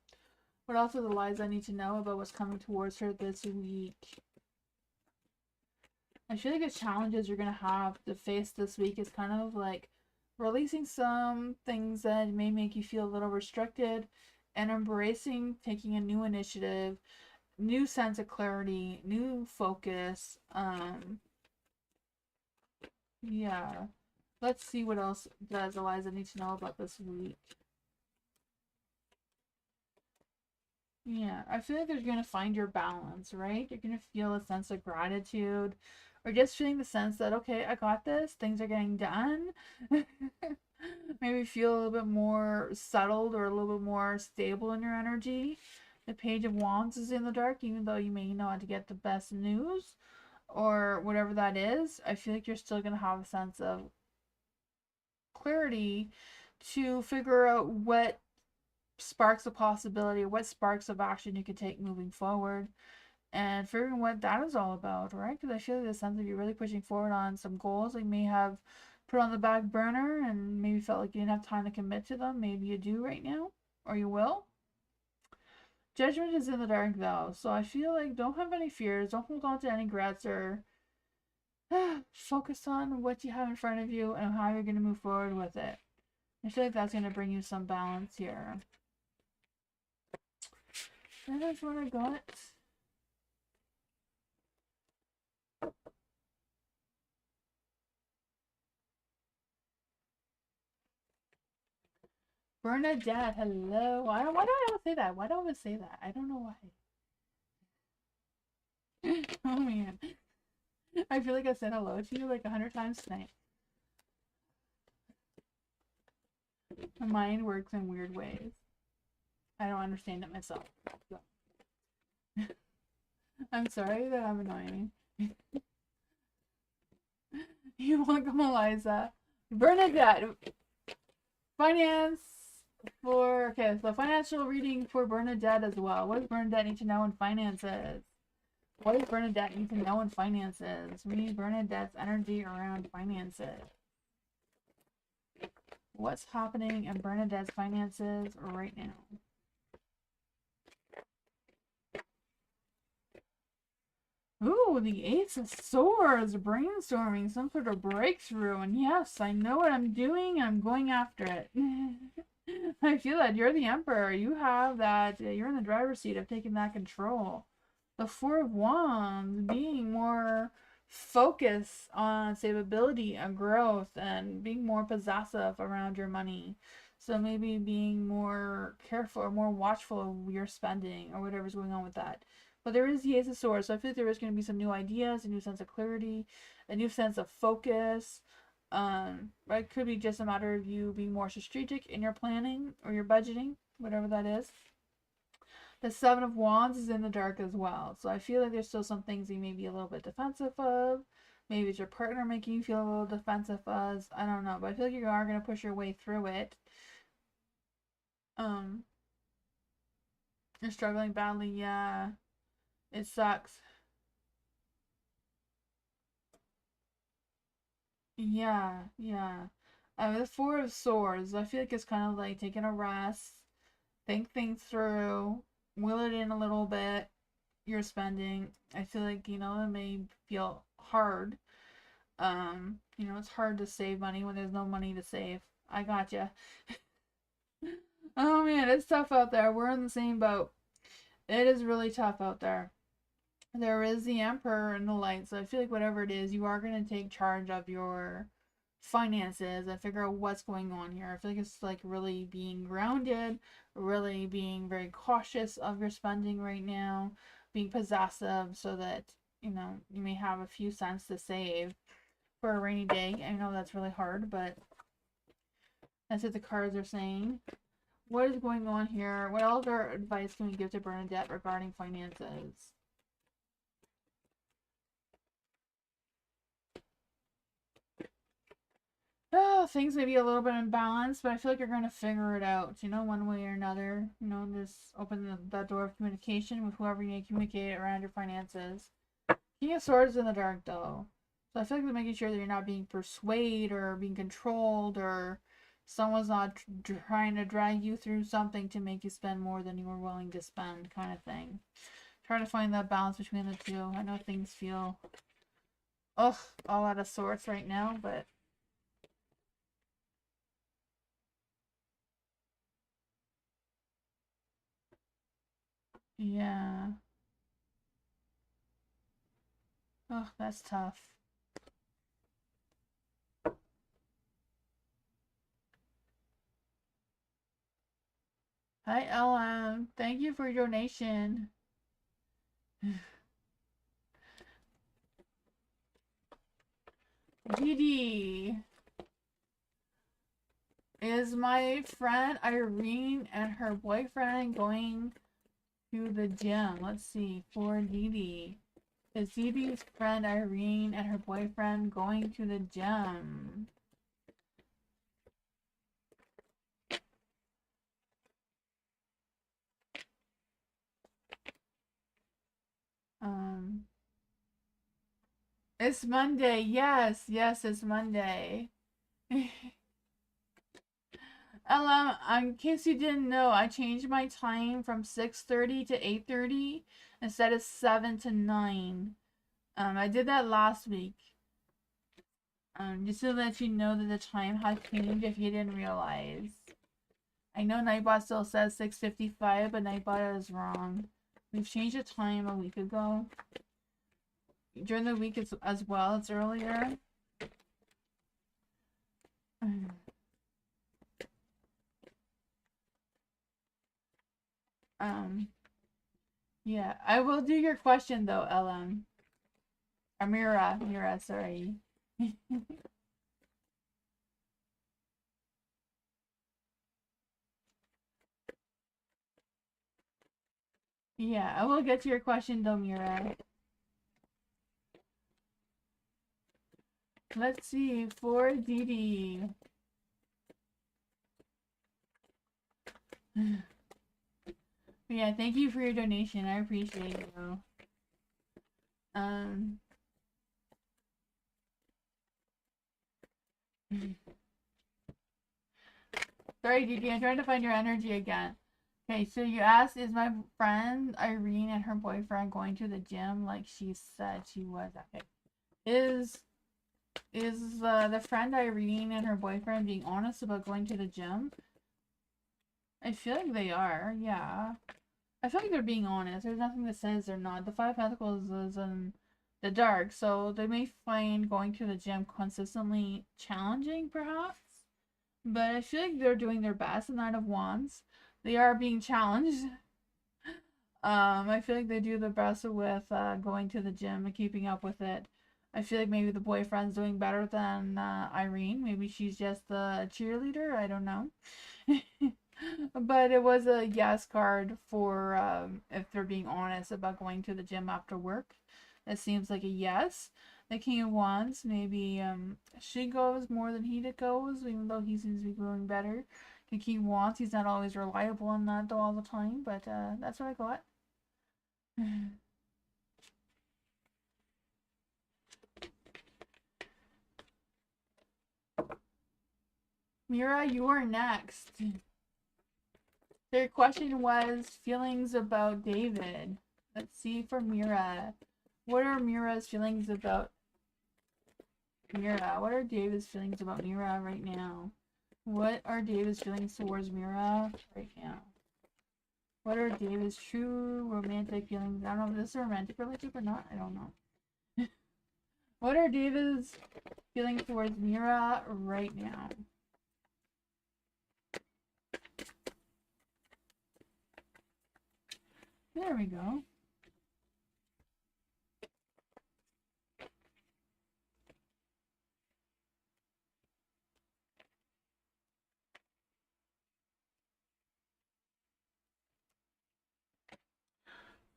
What else are the lies I need to know about what's coming towards her this week? I feel like the challenges you're going to have to face this week is kind of like releasing some things that may make you feel a little restricted and embracing taking a new initiative, new sense of clarity, new focus. Yeah. Let's see what else does Eliza need to know about this week. Yeah, I feel like you're going to find your balance, right? You're going to feel a sense of gratitude or just feeling the sense that, okay, I got this, things are getting done. Maybe feel a little bit more settled or a little bit more stable in your energy. The Page of Wands is in the dark, even though you may not get the best news or whatever that is. I feel like you're still going to have a sense of clarity to figure out what sparks of possibility, what sparks of action you could take moving forward, and figuring what that is all about, right? Because I feel like the sense of you really pushing forward on some goals that you may have put on the back burner and maybe felt like you didn't have time to commit to them. Maybe you do right now, or you will. Judgment is in the dark though, so I feel like don't have any fears, don't hold on to any regrets, or focus on what you have in front of you and how you're going to move forward with it. I feel like that's going to bring you some balance here. And that's what I got. Bernadette, hello. Why do I always say that? Why do I always say that? I don't know why. Oh man. I feel like I said hello to you like 100 times tonight. My mind works in weird ways. I don't understand it myself. So. I'm sorry that I'm annoying. You're welcome, Eliza. Bernadette. Finance for... Okay, so financial reading for Bernadette as well. What does Bernadette need to know in finances? What does Bernadette need to know in finances? We need Bernadette's energy around finances. What's happening in Bernadette's finances right now? Ooh, the Ace of Swords, brainstorming, some sort of breakthrough, and yes, I know what I'm doing, I'm going after it. I feel that you're the Emperor, you have that, you're in the driver's seat of taking that control. The Four of Wands, being more focused on savability and growth, and being more possessive around your money. So maybe being more careful or more watchful of your spending or whatever's going on with that. But there is the Ace of Swords, so I feel like there is going to be some new ideas, a new sense of clarity, a new sense of focus. But it could be just a matter of you being more strategic in your planning or your budgeting, whatever that is. The Seven of Wands is in the dark as well, so I feel like there's still some things you may be a little bit defensive of. Maybe it's your partner making you feel a little defensive of. I don't know, but I feel like you are going to push your way through it. Um, you're struggling badly, yeah. It sucks. Yeah, yeah. The Four of Swords, I feel like it's kind of like taking a rest, think things through, will it in a little bit, your spending. I feel like, it may feel hard. It's hard to save money when there's no money to save. I gotcha. Oh man, it's tough out there. We're in the same boat. It is really tough out there. There is the Emperor and the Light, so I feel like whatever it is, you are going to take charge of your finances and figure out what's going on here. I feel like it's like really being grounded, really being very cautious of your spending right now, being possessive so that, you may have a few cents to save for a rainy day. I know that's really hard, but that's what the cards are saying. What is going on here? What other advice can we give to Bernadette regarding finances? Oh, things may be a little bit imbalanced, but I feel like you're going to figure it out, one way or another. Just open that door of communication with whoever you need to communicate around your finances. King of Swords in the dark, though. So I feel like they're making sure that you're not being persuaded or being controlled, or someone's not trying to drag you through something to make you spend more than you were willing to spend, kind of thing. Trying to find that balance between the two. I know things feel, ugh, all out of sorts right now, but yeah. Oh, that's tough. Hi, LM. Thank you for your donation. Didi. Is my friend Irene and her boyfriend going to the gym? Let's see. For Didi. Is Didi's friend Irene and her boyfriend going to the gym? Um, it's Monday. Yes, yes, it's Monday. In case you didn't know, I changed my time from 6:30 to 8:30 instead of 7 to 9. I did that last week. Just to let you know that the time has changed if you didn't realize. I know Nightbot still says 6:55, but Nightbot is wrong. We've changed the time a week ago. During the week as well, it's earlier. Yeah, I will do your question though, LM. Mira, sorry. Yeah, I will get to your question though, Mira. Let's see, for Didi. Yeah, thank you for your donation. I appreciate you. Sorry, Didi, I'm trying to find your energy again. Okay, so you asked, is my friend Irene and her boyfriend going to the gym like she said she was? Okay. Is the friend Irene and her boyfriend being honest about going to the gym? I feel like they are, yeah. I feel like they're being honest. There's nothing that says they're not. The Five Pentacles is in the dark, so they may find going to the gym consistently challenging, perhaps. But I feel like they're doing their best. The Knight of Wands, they are being challenged. I feel like they do the best with going to the gym and keeping up with it. I feel like maybe the boyfriend's doing better than Irene. Maybe she's just the cheerleader. I don't know. But it was a yes card for if they're being honest about going to the gym after work. It seems like a yes. The King of Wands, maybe she goes more than he goes, even though he seems to be going better. The King of Wands, he's not always reliable on that though all the time, but that's what I got. Mira, you are next. Their question was feelings about David. Let's see for Mira. What are Mira's feelings about Mira? What are David's feelings about Mira right now? What are David's feelings towards Mira right now? What are David's true romantic feelings? I don't know if this is a romantic relationship or not. I don't know. What are David's feelings towards Mira right now? There we go.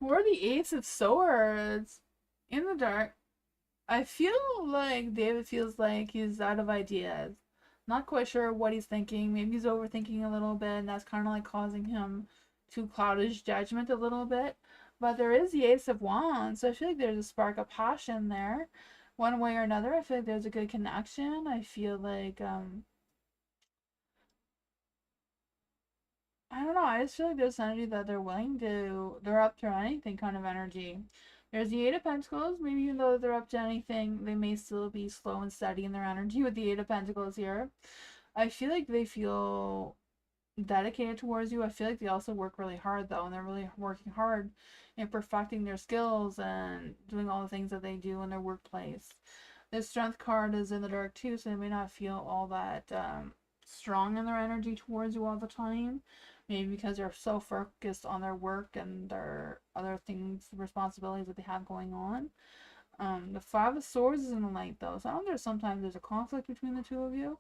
For the Ace of Swords in the dark, I feel like David feels like he's out of ideas. Not quite sure what he's thinking. Maybe he's overthinking a little bit, and that's kind of like causing him to cloud his judgment a little bit. But there is the Ace of Wands, so I feel like there's a spark of passion there. One way or another, I feel like there's a good connection. I feel like, I don't know, I just feel like there's energy that they're up to anything kind of energy. There's the Eight of Pentacles. Maybe even though they're up to anything, they may still be slow and steady in their energy with the Eight of Pentacles here. I feel like they feel dedicated towards you. I feel like they also work really hard though, and they're really working hard in perfecting their skills and doing all the things that they do in their workplace. The Strength card is in the dark too, so they may not feel all that strong in their energy towards you all the time. Maybe because they're so focused on their work and their other things, responsibilities that they have going on. The Five of Swords is in the light though, so I wonder sometimes there's a conflict between the two of you.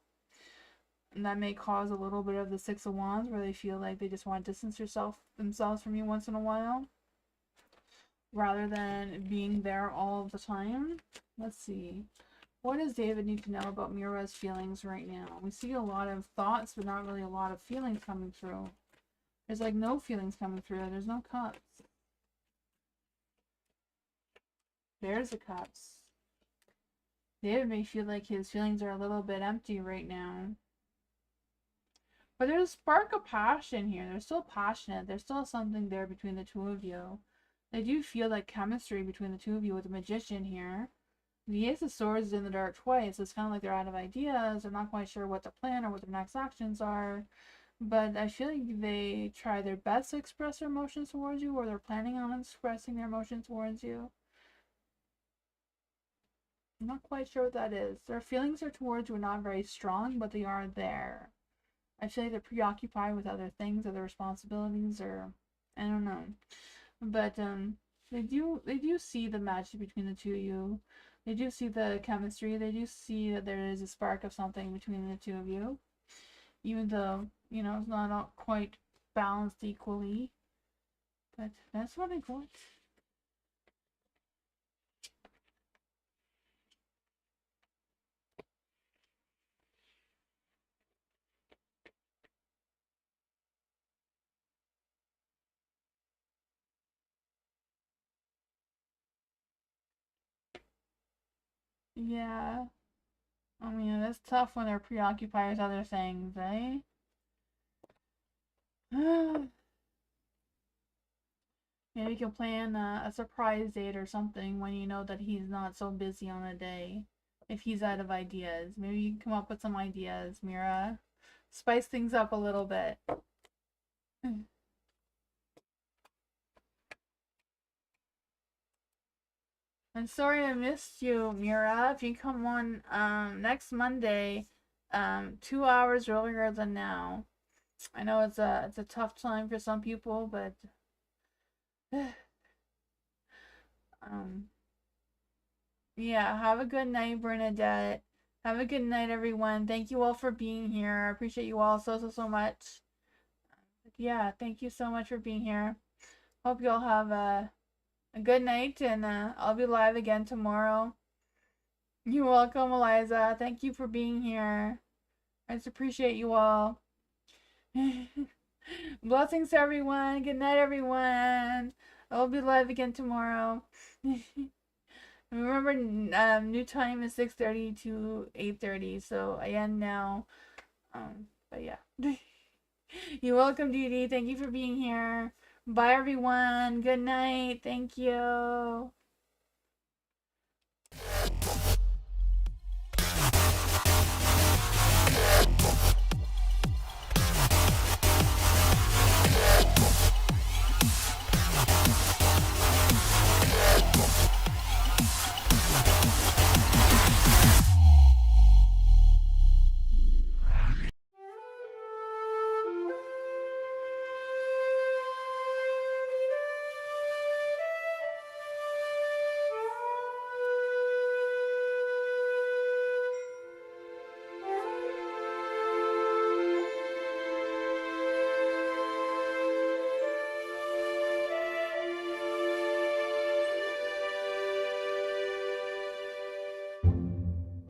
And that may cause a little bit of the Six of Wands where they feel like they just want to distance themselves from you once in a while rather than being there all of the time. Let's see. What does David need to know about Mira's feelings right now? We see a lot of thoughts, but not really a lot of feelings coming through. There's like no feelings coming through. There's no cups. There's the cups. David may feel like his feelings are a little bit empty right now. But there's a spark of passion here. They're still passionate. There's still something there between the two of you. They do feel like chemistry between the two of you with the Magician here. The Ace of Swords is in the dark twice. It's kind of like they're out of ideas. They're not quite sure what to plan or what their next actions are. But I feel like they try their best to express their emotions towards you, or they're planning on expressing their emotions towards you. I'm not quite sure what that is. Their feelings are towards you are not very strong, but they are there. I feel like they're preoccupied with other things, other responsibilities, or I don't know. But they do see the magic between the two of you. They do see the chemistry. They do see that there is a spark of something between the two of you, even though it's not quite balanced equally. But that's what I got. Yeah. I mean, that's tough when they're preoccupied with other things, eh? Maybe you can plan a surprise date or something when you know that he's not so busy on a day. If he's out of ideas, maybe you can come up with some ideas, Mira. Spice things up a little bit. I'm sorry I missed you, Mira. If you come on next Monday, 2 hours earlier than now. I know it's a tough time for some people, but um yeah, have a good night, Bernadette. Have a good night, everyone. Thank you all for being here. I appreciate you all so much. Yeah, thank you so much for being here. Hope you all have a good night, and I'll be live again tomorrow. You're welcome, Eliza. Thank you for being here. I just appreciate you all. Blessings to everyone. Good night, everyone. I'll be live again tomorrow. Remember, new time is 6:30 to 8:30, so I end now. But yeah. You're welcome, Dee Dee. Thank you for being here. Bye, everyone. Good night. Thank you.